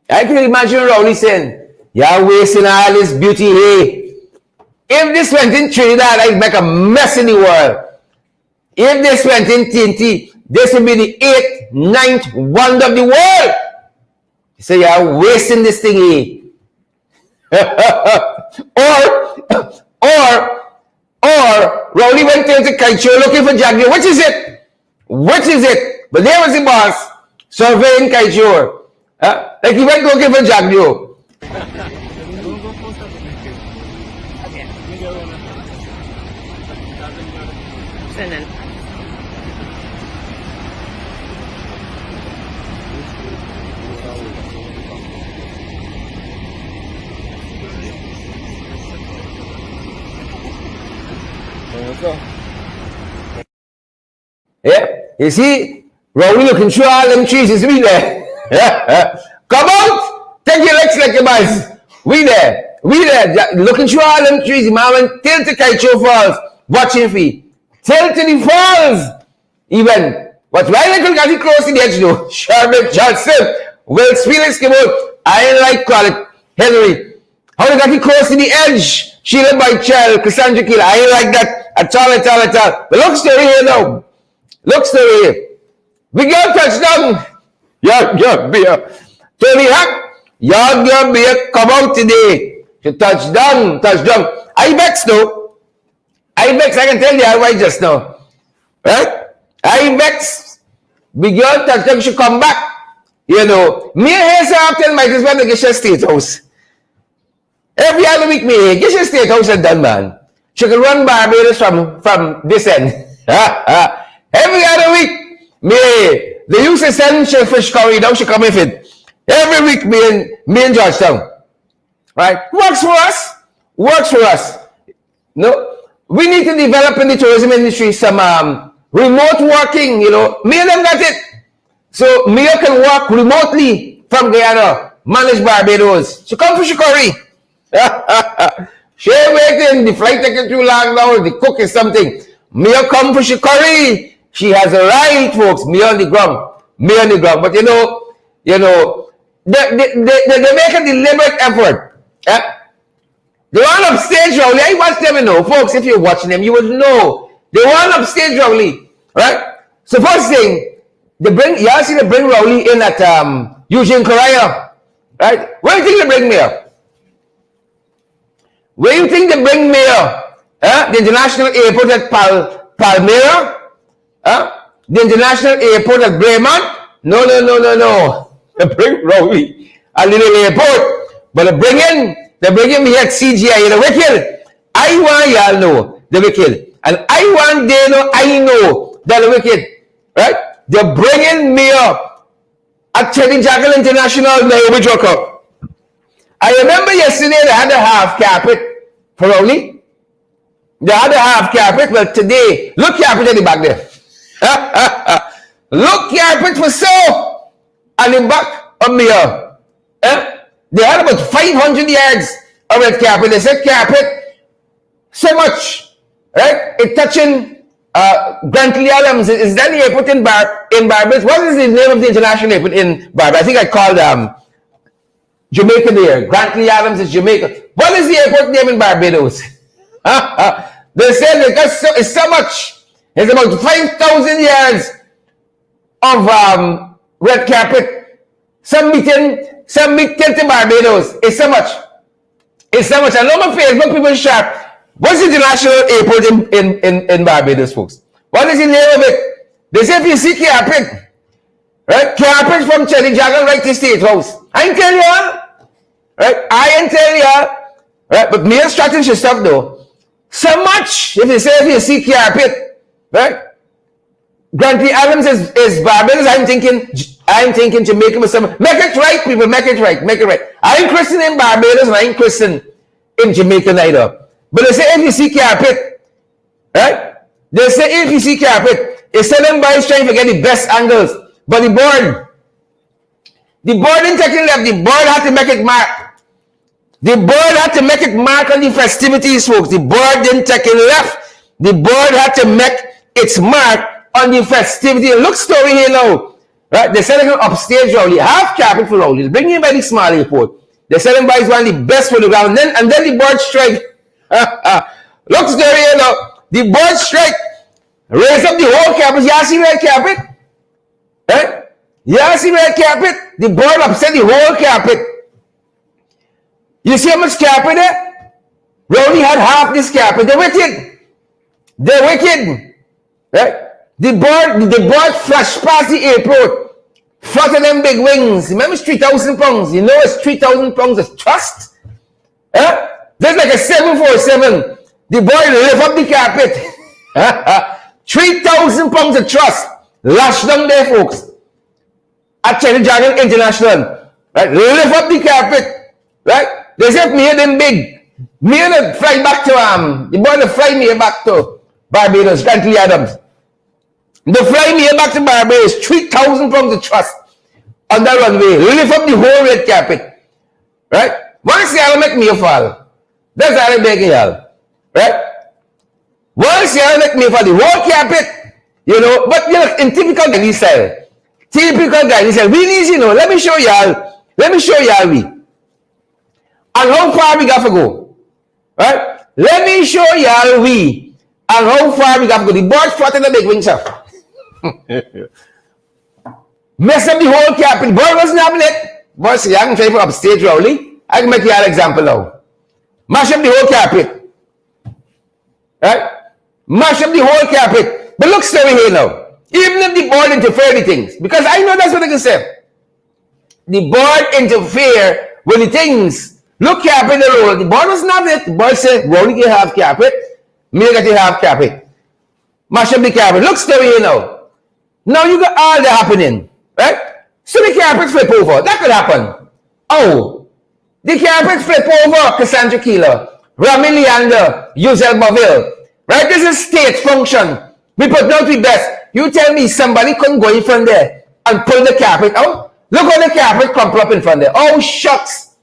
I can imagine Rowley saying, "You're wasting all this beauty here. If this went in Trinidad, I'd make a mess in the world. If this went in TNT, this would be the 8th, 9th wonder of the world." He said, "You're wasting this thing here." or Rowley went into Kaicho looking for Jagdio. Which is it? Which is it? But there was the boss surveying Kaicho. Like he went looking for Jagdio. Yeah, you see, Rowley looking through all them trees, is we there. Come out, take your legs like a bicycle. We there, looking through all them trees. The man went till to Kaicho Falls, watching for you. Till to the falls, even. But why they got it close to the edge though? Sherman Johnson, Will Felix came out. I ain't like call it Henry. How they got it close to the edge? Sheila by Chell, Cassandra Kill. I ain't like that at all. But look story here now. Look story here. We got touchdown. Yeah, beer. Tony Hack, your beer come out today. To touchdown. I vex though. I can tell you why just now. Right? I vex. Big girl touchdown should come back. You know, me here so often might as well get your state house. Every other week me here, get your state house and done, man. She can run Barbados from this end. Every other week, me they used to send fish curry, now she come with it. Every week, me and Georgetown. Right? Works for us. No, we need to develop in the tourism industry some remote working, you know. Me and them got it. So me can work remotely from Guyana, manage Barbados. She come for Shikori. She waiting, the flight taking too long now, the cook is something. Me come for Shikori. She has a right, folks. Me on the ground. But you know, they make a deliberate effort. They want upstage Rowley. I watch them, you know, folks. If you're watching them, you would know they want upstage Rowley, right? So first thing, they bring Rowley in at Eugene Correa, right? Where do you think they bring me up? Where do you think they bring me up? The international airport at Palmyra? The international airport at Bremen? No. They bring Rowley at little airport, but they bring him here at CGI in the Wicked. I want y'all know the Wicked, and I want they know I know that the Wicked, right? They're bringing me up at Teddy Jackal International Nairobi Cup. I remember yesterday they had a half carpet for Rowley. They had a half carpet, but today, look carpet at the back there. Look carpet for so on the back of me. They had about 500 yards of red carpet. They said carpet so much, right? It touching Grantley Adams. Is that the airport in Barbados? What is the name of the international airport in Barbados? I think I called Jamaica there. Grantley Adams is Jamaica. What is the airport name in Barbados? They said it's so much. It's about 5,000 yards of red carpet Submitting to Barbados is so much. It's so much. I know my Facebook people sharp. What's the international airport in Barbados, folks? What is the name of it? They say if you see carpet, right? Carpet from Cherry Dragon right to State House. I ain't tell you, right? I ain't tell you, right? But me and strategy stuff though. So much. If you say if you see carpet, right? Grantley Adams is Barbados. I'm thinking Jamaica with some. Make it right, people. Make it right. Make it right. I ain't Christian in Barbados and I ain't Christian in Jamaica neither. But they say if you see carpet, right? They say if you see carpet, it's them boys trying to get the best angles. But the board didn't take it left. The board had to make it mark. The board had to make it mark on the festivities, folks. The board didn't take it left. The board had to make its mark on the festivity. Look story here now. Right? They said they're going to upstage Rowley. Half carpet for Rowley. Bring him by the small airport. They said him by one of the best photographs. And then the board strike. Look story here now. The board strike. Raise up the whole carpet. You see red carpet? Right? You see red carpet? The board upset the whole carpet. You see how much carpet there? Rowley had half this carpet. They're wicked. They're wicked. Right? The board flashed past the airport. Flutter them big wings. Remember it's 3,000 pounds. You know it's 3,000 pounds of trust? Huh? There's like a 747. The boy lift up the carpet. 3,000 pounds of trust. Lash down there, folks. At Cherry Dragon International. Right? Lift up the carpet. Right? They said me them big. Me and fly back to the boy fly me back to Barbados, Grantley Adams. They fly me back to Barbados, 3,000 pounds of trust on that runway. Lift up the whole red carpet. Right? Once y'all make me a fall. That's how I beg y'all. Right? Once y'all make me fall, the whole carpet, you know, but you know, in typical Ghanaian style. Typical Ghanaian style. We need, you know, let me show y'all we. And how far we got to go. Right? Let me show y'all we. And how far we got to go. The board flattened the big wings up. Mess up the whole carpet. The boy wasn't having it. Boy, see, I can try for upstage Rowley. I can make you an example now. Mash up the whole carpet. Right? Mash up the whole carpet. But look story here now. Even if the board interfere with things, because I know that's what I can say. The board interfere with the things. Look carpet the roll. The board wasn't having it. The board said, Rowley can have carpet. Me got to have carpet. Mash up the carpet. Look story here now. Now you got all that happening, right? So the carpet flip over. That could happen. Oh, the carpet flip over. Cassandra Keeler, Rami Leander, Yuzel Boville, right? This is state function. We put down the best. You tell me somebody couldn't go in front there and pull the carpet out? Look how the carpet crumple up in front there. Oh, shucks.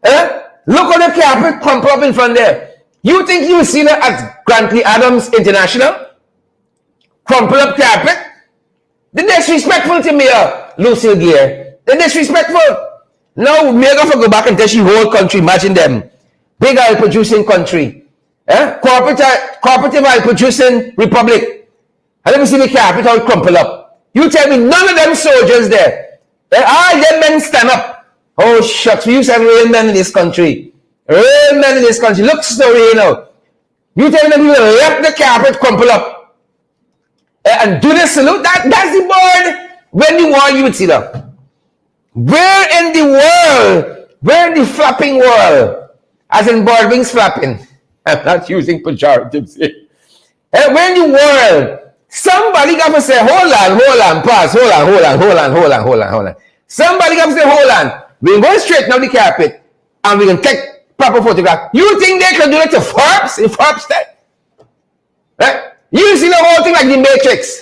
Look how the carpet crumple up in front there. You think you see that at Grantley Adams International? Crumple up carpet? They're disrespectful to me, Lucille Gear. They're disrespectful. Now, me go back and tell you whole country. Imagine them. Big oil producing country. Cooperative oil producing republic. And let me see the carpet how it crumple up. You tell me none of them soldiers there. All them men stand up. Oh, shucks. We used to have real men in this country. Real men in this country. Look story here now. You tell me people let the carpet crumple up. And do the salute. That's the board. When the war you would see that. Where in the world? Where in the flapping world? As in board wings flapping. I'm not using pejoratives here. Where in the world? Somebody got to say, hold on, pause, hold on. Somebody got to say, hold on. We're going straight now the carpet and we can take proper photograph. You think they can do it to Forbes? In Forbes that? Right? You see the whole thing like the Matrix.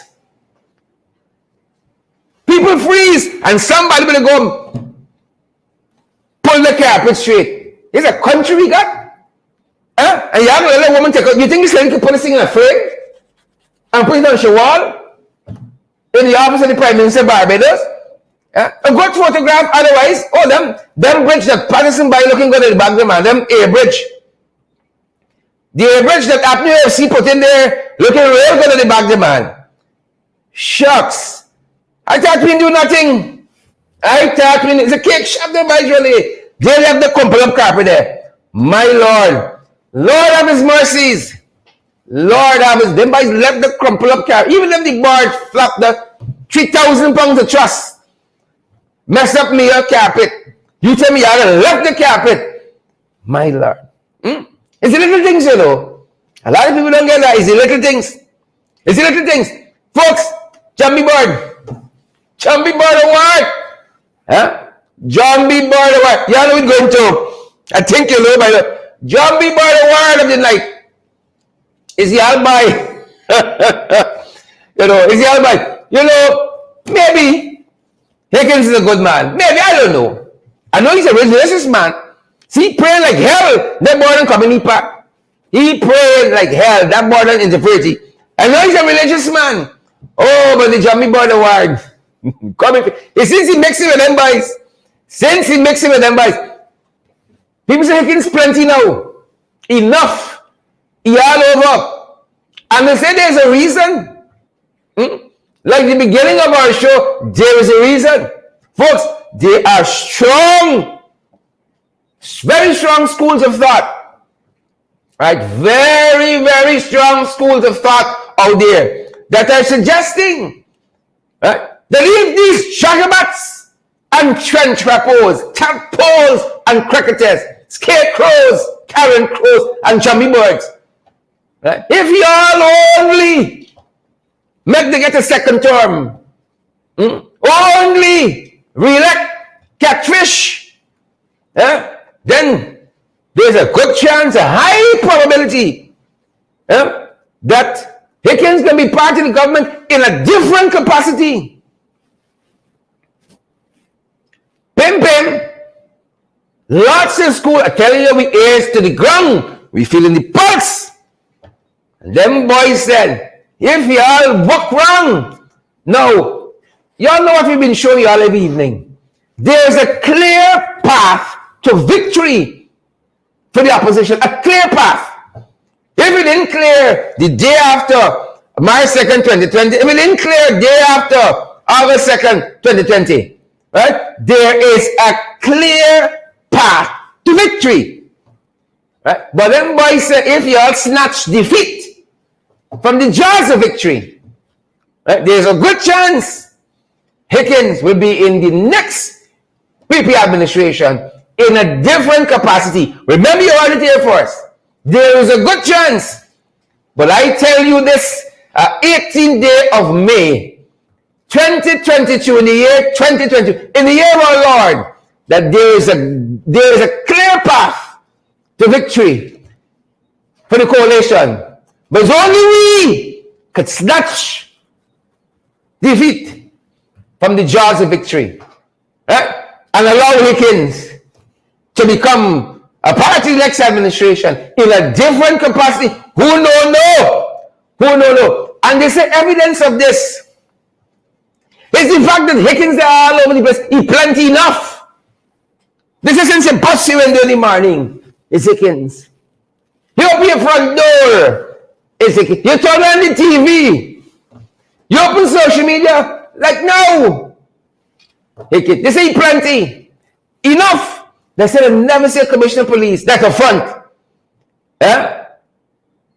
People freeze and somebody will go pull the carpet straight. It's a country we got. And you have to let a woman take out. You think this lady can put this thing in a frame and put it on the wall in the office of the Prime Minister of Barbados? A good photograph, otherwise, them bridge that Patterson by looking good at the back of the man, them air bridge. The air bridge that Apnea FC put in there, looking real good at the back of the man. Shucks. I thought we do nothing. I thought when it's a cake shop there by Jolie, they left the crumpled up carpet there. My Lord. Lord have his mercies. Lord have his, them boys left the crumpled up carpet. Even if the board flapped the 3,000 pounds of trust. Mess up me your carpet. You tell me I left the carpet. My Lord. It's the little things, you know. A lot of people don't get that. It's the little things. It's the little things. Folks, John B. Bird. John B. Bird Award. Huh? John B. Bird Award. You know we're going to. I think you know by the John B. Bird Award of the night. Is the Alby. You know, is the Alby. You know, maybe Hickens is a good man. Maybe, I don't know. I know he's a religious man. See, praying like hell. That boy don't come in pack. He prayed like hell. That boy don't interpret. I know he's a religious man. Oh, but the John B. Bird Award. Since he mixing with them boys. Since he mixing with them boys. People say Hickens plenty now. Enough. He all over. And they say there's a reason. Like the beginning of our show, there is a reason. Folks, they are strong, very strong schools of thought. Right? Very, very strong schools of thought out there that are suggesting, right, that if these shagabats and trench rappers, tadpoles and cricketers, scarecrows, carrion crows, and chummy birds, right, if you all only make them get a second term, only re-elect catfish, then there's a good chance, a high probability that Hickens can be part of the government in a different capacity. Pim, lots of school are telling you we ears to the ground, we feeling the pulse. And them boys said, if y'all book wrong, no, y'all know what we've been showing y'all every evening. There's a clear path to victory for the opposition, a clear path. If it didn't clear the day after March 2nd, 2020, if it didn't clear the day after August 2nd, 2020, right, there is a clear path to victory. Right? But them boys say, if y'all snatch defeat from the jaws of victory, right, there's a good chance Hickens will be in the next PP administration in a different capacity. Remember, you're on the Air Force. There is a good chance. But I tell you this, 18th day of May, 2022, in the year 2020, in the year of our Lord, that there is a clear path to victory for the coalition. But only we could snatch defeat from the jaws of victory, right? And allow Hickens to become a part of the next administration in a different capacity. Who know? And they say evidence of this is the fact that Hickens are all over the place. He plenty enough. This is since you bust you in the early morning. It's Hickens. You open your front door. It's Hickens. You turn on the TV. You open social media. Like now. Hickens. They say plenty. Enough. They said they'll never see a commissioner of police that a front.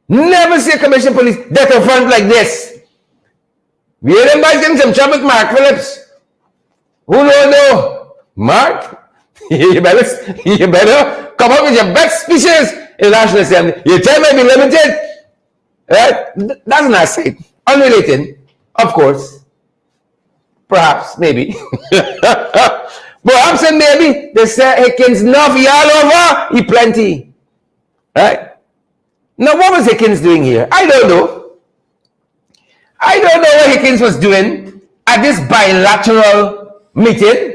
Never see a commissioner of police that a front like this. We hear them guys getting some trouble with Mark Phillips. Who don't know? Mark? you better come up with your best speeches in the National Assembly. Your time may be limited. Right? That's not safe. Unrelated, of course. Perhaps, maybe. Perhaps and maybe they say Hickens enough, he all over, he plenty. Right? Now, what was Hickens doing here? I don't know. I don't know what Hickens was doing at this bilateral meeting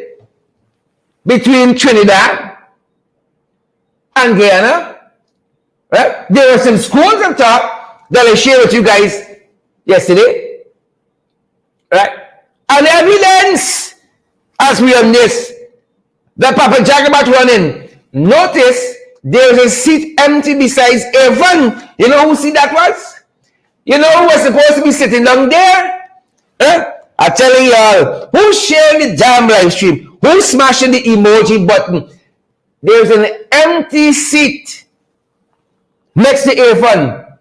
between Trinidad and Guyana. Right? There were some schools of thought that I shared with you guys yesterday. Right? And evidence, as we on this, that Papa Jagabat running. Notice there's a seat empty besides Evan. You know whose seat that was? You know who was supposed to be sitting down there? I'm telling y'all, who's sharing the damn live stream? Who's smashing the emoji button? There's an empty seat next to Irfan.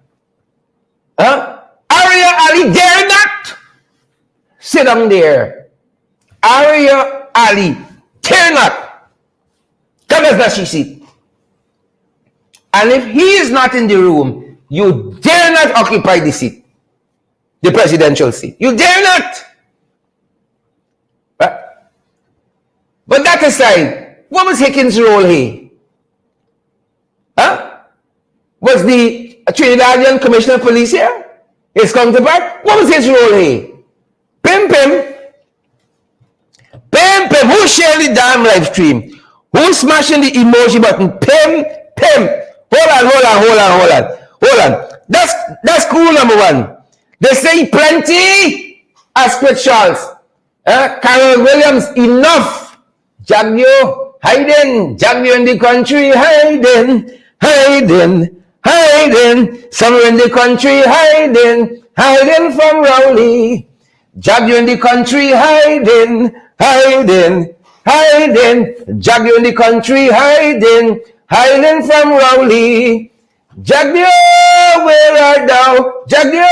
Huh? Arya Ali dare not sit down there. Arya Ali dare not come as that seat. And if he is not in the room, you dare not occupy the seat, the presidential seat. You dare not. But that aside, what was Hickens' role here? Huh? Was the Trinidadian Commissioner of Police here? His counterpart? What was his role here? Pim. Who shared the damn live stream? Who's smashing the emoji button? Pim. Hold on. That's cool, number one. They say plenty. Asquith Charles. Carol Williams, enough. Jagyo, hiding. Jagyo in the country, hiding. Somewhere in the country, hiding from Rowley. Jagyo in the country, hiding. Jagyo in the country, hiding from Rowley. Jagyo, where art thou? Jagyo,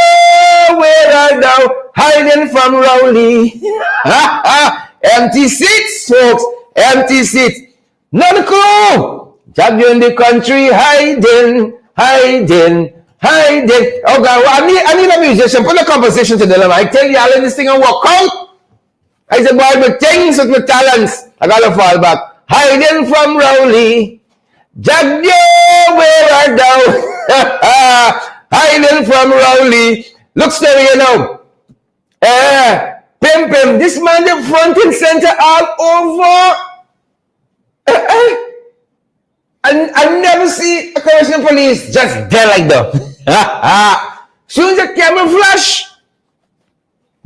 where art thou? Hiding from Rowley. Empty seats, folks. Empty seats. None clue. Jagyo in the country, hiding. Oh God, I need a musician. Put a composition to them. I tell you, all this thing and walk out. I said, boy, with things with talents, I gotta fall back. Hiding from Rowley. Jagyo, where art thou? Hiding from Rowley. Look story, you know. Pim, this man the front and center all over. I never see a commissioner of police just there like that. Soon as the camera flash,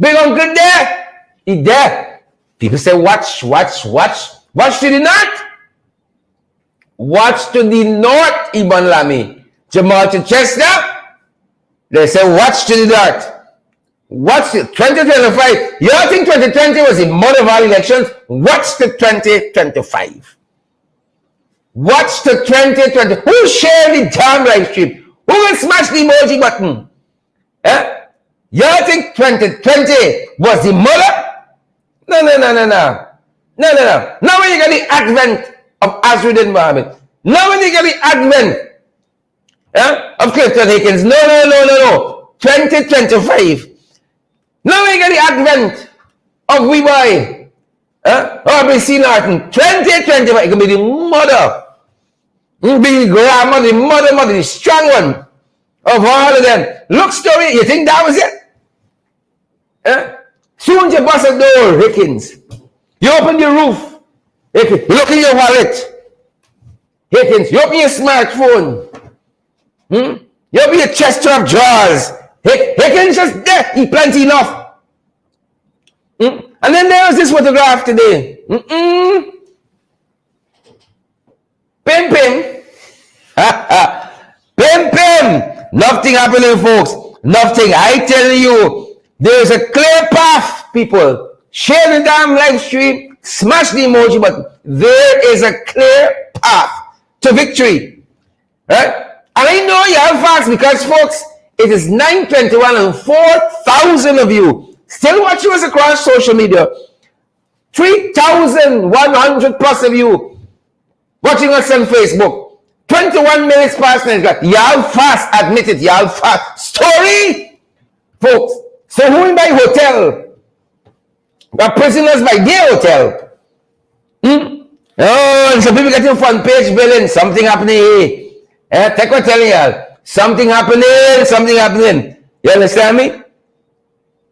big uncle there, he there. People say, watch to the north. Watch to the north, Ibn Lami. Jamal Chichester, they say, watch to the north. Watch the 2025. You don't think 2020 was the mother of all elections? Watch the 2025. Watch the 2020. Who shared the damn live stream? Who will smash the emoji button? You don't think 2020 was the mother? No. Now when you get the advent of Azruddin Mohammed, now when you get the advent of Clifton Hickens, no. 2025. Now we get the advent of Weeboy, RBC Norton. 2025 it can be the mother, be the grandmother, the mother, the strong one of all of them. Look, story, you think that was it? Soon you bust a door, Hickens. You open your roof, Hickens. You look in your wallet, Hickens. You open your smartphone. You open your chest of drawers. Hickens just there. He plenty enough. And then there was this photograph today. Pim. Pim. Nothing happening, folks. Nothing. I tell you, there's a clear path, people. Share the damn live stream. Smash the emoji button. There is a clear path to victory. Right? And I know you have facts because, folks, it is 9:21 and 4,000 of you still watching us across social media. 3,100 plus of you watching us on Facebook. 21 minutes past 9 o'clock. Y'all fast, admit it, y'all fast. Story, folks. So who in my hotel? The prisoners by their hotel. Oh, and some people getting front page billing. Something happening here. Take what telling y'all. Something happening. You understand me?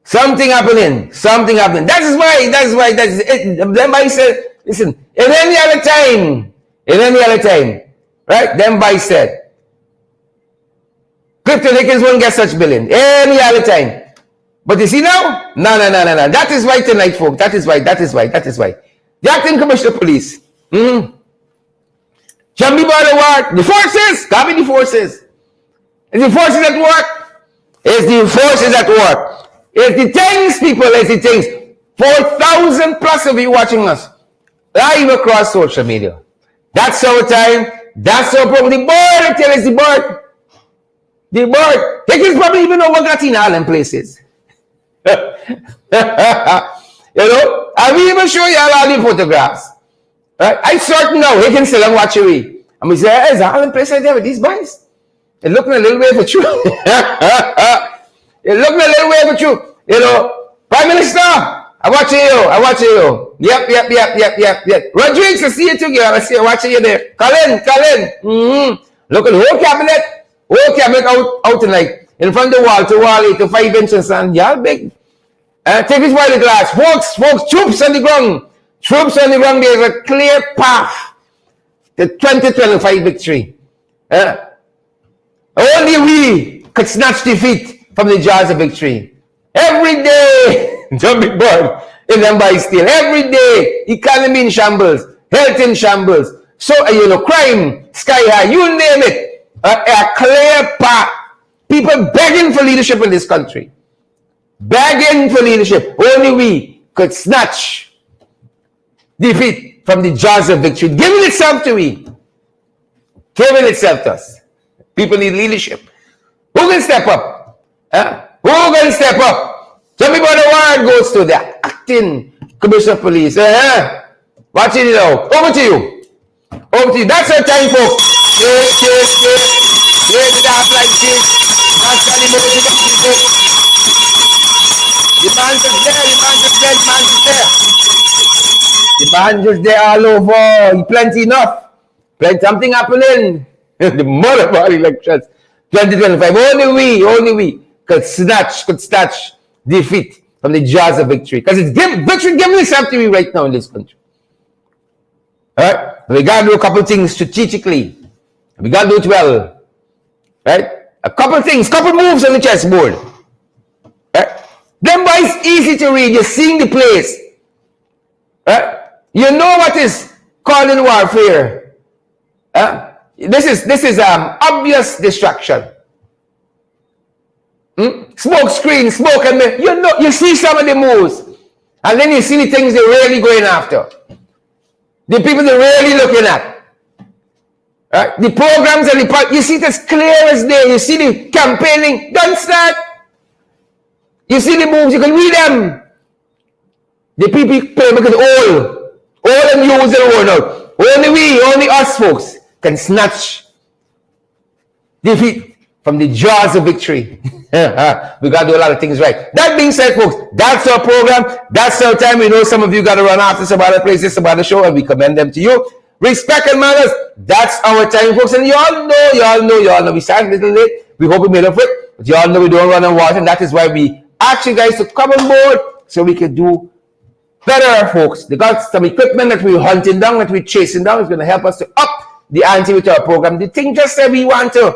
Something happening. That is why. Then by said, listen, in any other time, right? Then by said, Clifton Hickens won't get such billing. Any other time. But you see now? No. That is why tonight, folks. That is why. The acting commissioner of police. Jambi Border Ward. The forces. Copy the forces. Is the forces at work? Is the forces at work? Is the things, people, is the things. 4,000 plus of you watching us. live across social media. That's our time. That's our program. The board, I tell us the board. The board. They can probably even know what got in all them places. You know, I will even show you all the photographs. Right? I certain now, he can still watch away. And we say, hey, is all them places there with these boys? They're looking a little way for you. They're looking a little way for you. You know, Prime Minister, I watch you. Yep. Rodriguez, I see you too, girl. I see you watching you there. Colin. Mm-hmm. Look at the whole cabinet out tonight. In front of the wall, 8 to 5 inches, and y'all big. Take this white glass. Folks, troops on the ground. There's a clear path to 2025 victory. Only we could snatch defeat from the jaws of victory. Every day, jumping bird in them by steel. Every day, economy in shambles, health in shambles. So, crime, sky high, you name it. A clear path. People begging for leadership in this country. Begging for leadership. Only we could snatch defeat from the jaws of victory. Giving itself to we. Giving itself to us. People need leadership. Who can step up? Who can step up? Some people the word goes to the acting commissioner of police. Watching it out. Over to you. That's our time, folks. Cheers it up like this. That's the man just there all over. Plenty enough. Plenty something happening. The mother of all elections. 2025. Only we could snatch defeat from the jaws of victory. Because it's victory giving itself to me right now in this country. Alright? We gotta do a couple things strategically. We gotta do it well. Right? A couple things, couple moves on the chessboard. Right? Them boys easy to read. You're seeing the place. Right? You know what is called in warfare. This is obvious distraction. Smoke screen, smoke, and you see some of the moves, and then you see the things they're really going after. The people they're really looking at. Right? The programs and you see it as clear as day. You see the campaigning, don't start. You see the moves, you can read them. The people play because all and use their own out. Only us folks can snatch defeat from the jaws of victory. We got to do a lot of things right. That being said, folks, that's our program. That's our time. We know some of you got to run after some other places, some other show, and we commend them to you. Respect and manners, that's our time, folks. And you all know. We started a little late. We hope we made up for it. But you all know we don't run on water, and that is why we ask you guys to come on board so we can do better, folks. They got some equipment that we're hunting down, that we're chasing down. It's going to help us to up the ante with our program. The thing just said we want to,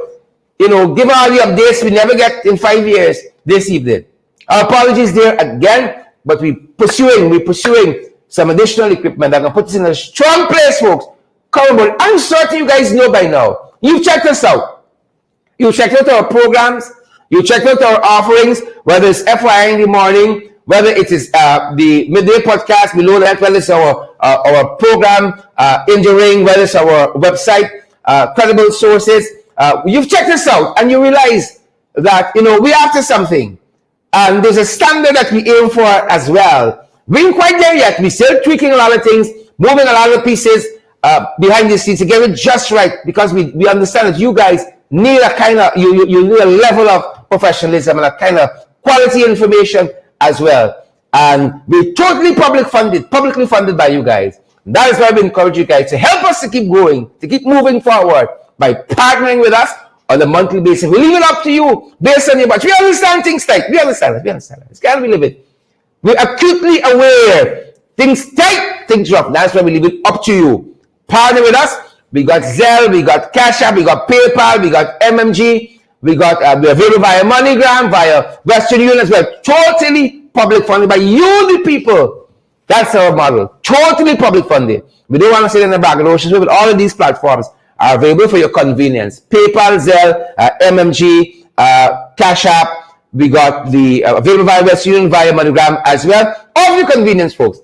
give all the updates we never get in 5 years this evening. Our apologies there again, but we're pursuing some additional equipment that can put us in a strong place, folks. Come on, I'm certain you guys know by now. You've checked us out. You've checked out our programs. You've checked out our offerings, whether it's FYI in the morning, whether it is the midday podcast below that, whether it's our program in the ring, whether it's our website, credible sources. You've checked us out and you realize that, we're after something. And there's a standard that we aim for as well. We ain't quite there yet. We're still tweaking a lot of things, moving a lot of pieces behind the scenes to get it just right, because we understand that you guys need a kind of, you need a level of professionalism and a kind of quality information as well. And we're totally publicly funded by you guys. And that is why we encourage you guys to help us to keep growing, to keep moving forward by partnering with us on a monthly basis. We leave it up to you based on your budget. We understand things tight. We understand it. It's kind of we live it. We're acutely aware. Things tight, things rough. That's why we leave it up to you. Partner with us. We got Zelle, we got Cash App, we got PayPal, we got MMG, we're available via MoneyGram, via Western Union as well. Totally public funded by you, the people. That's our model. Totally public funded. We don't want to sit in the back of the ocean, but all of these platforms are available for your convenience. PayPal, Zelle, MMG, Cash App. We got the available via Western Union, via MoneyGram as well. All of your convenience, folks.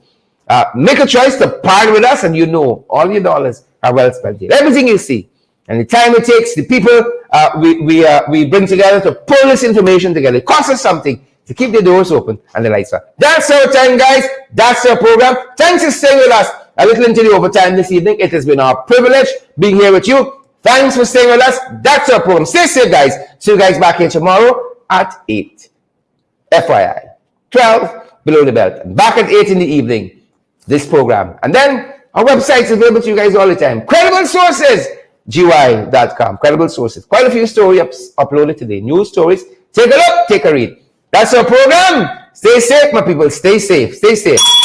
make a choice to partner with us, and you know all your dollars are well spent here. Everything you see, and the time it takes, the people we bring together to pull this information together. It costs us something to keep the doors open and the lights on. That's our time, guys. That's our program. Thanks for staying with us a little into the overtime this evening. It has been our privilege being here with you. Thanks for staying with us. That's our program. Stay safe, guys. See you guys back here tomorrow at 8. FYI. 12 below the belt. And back at 8 in the evening, this program. And then our website is available to you guys all the time. Credible Sources, GY.com. Credible Sources. Quite a few stories uploaded today. News stories. Take a look, take a read. That's our program. Stay safe, my people. Stay safe. Stay safe.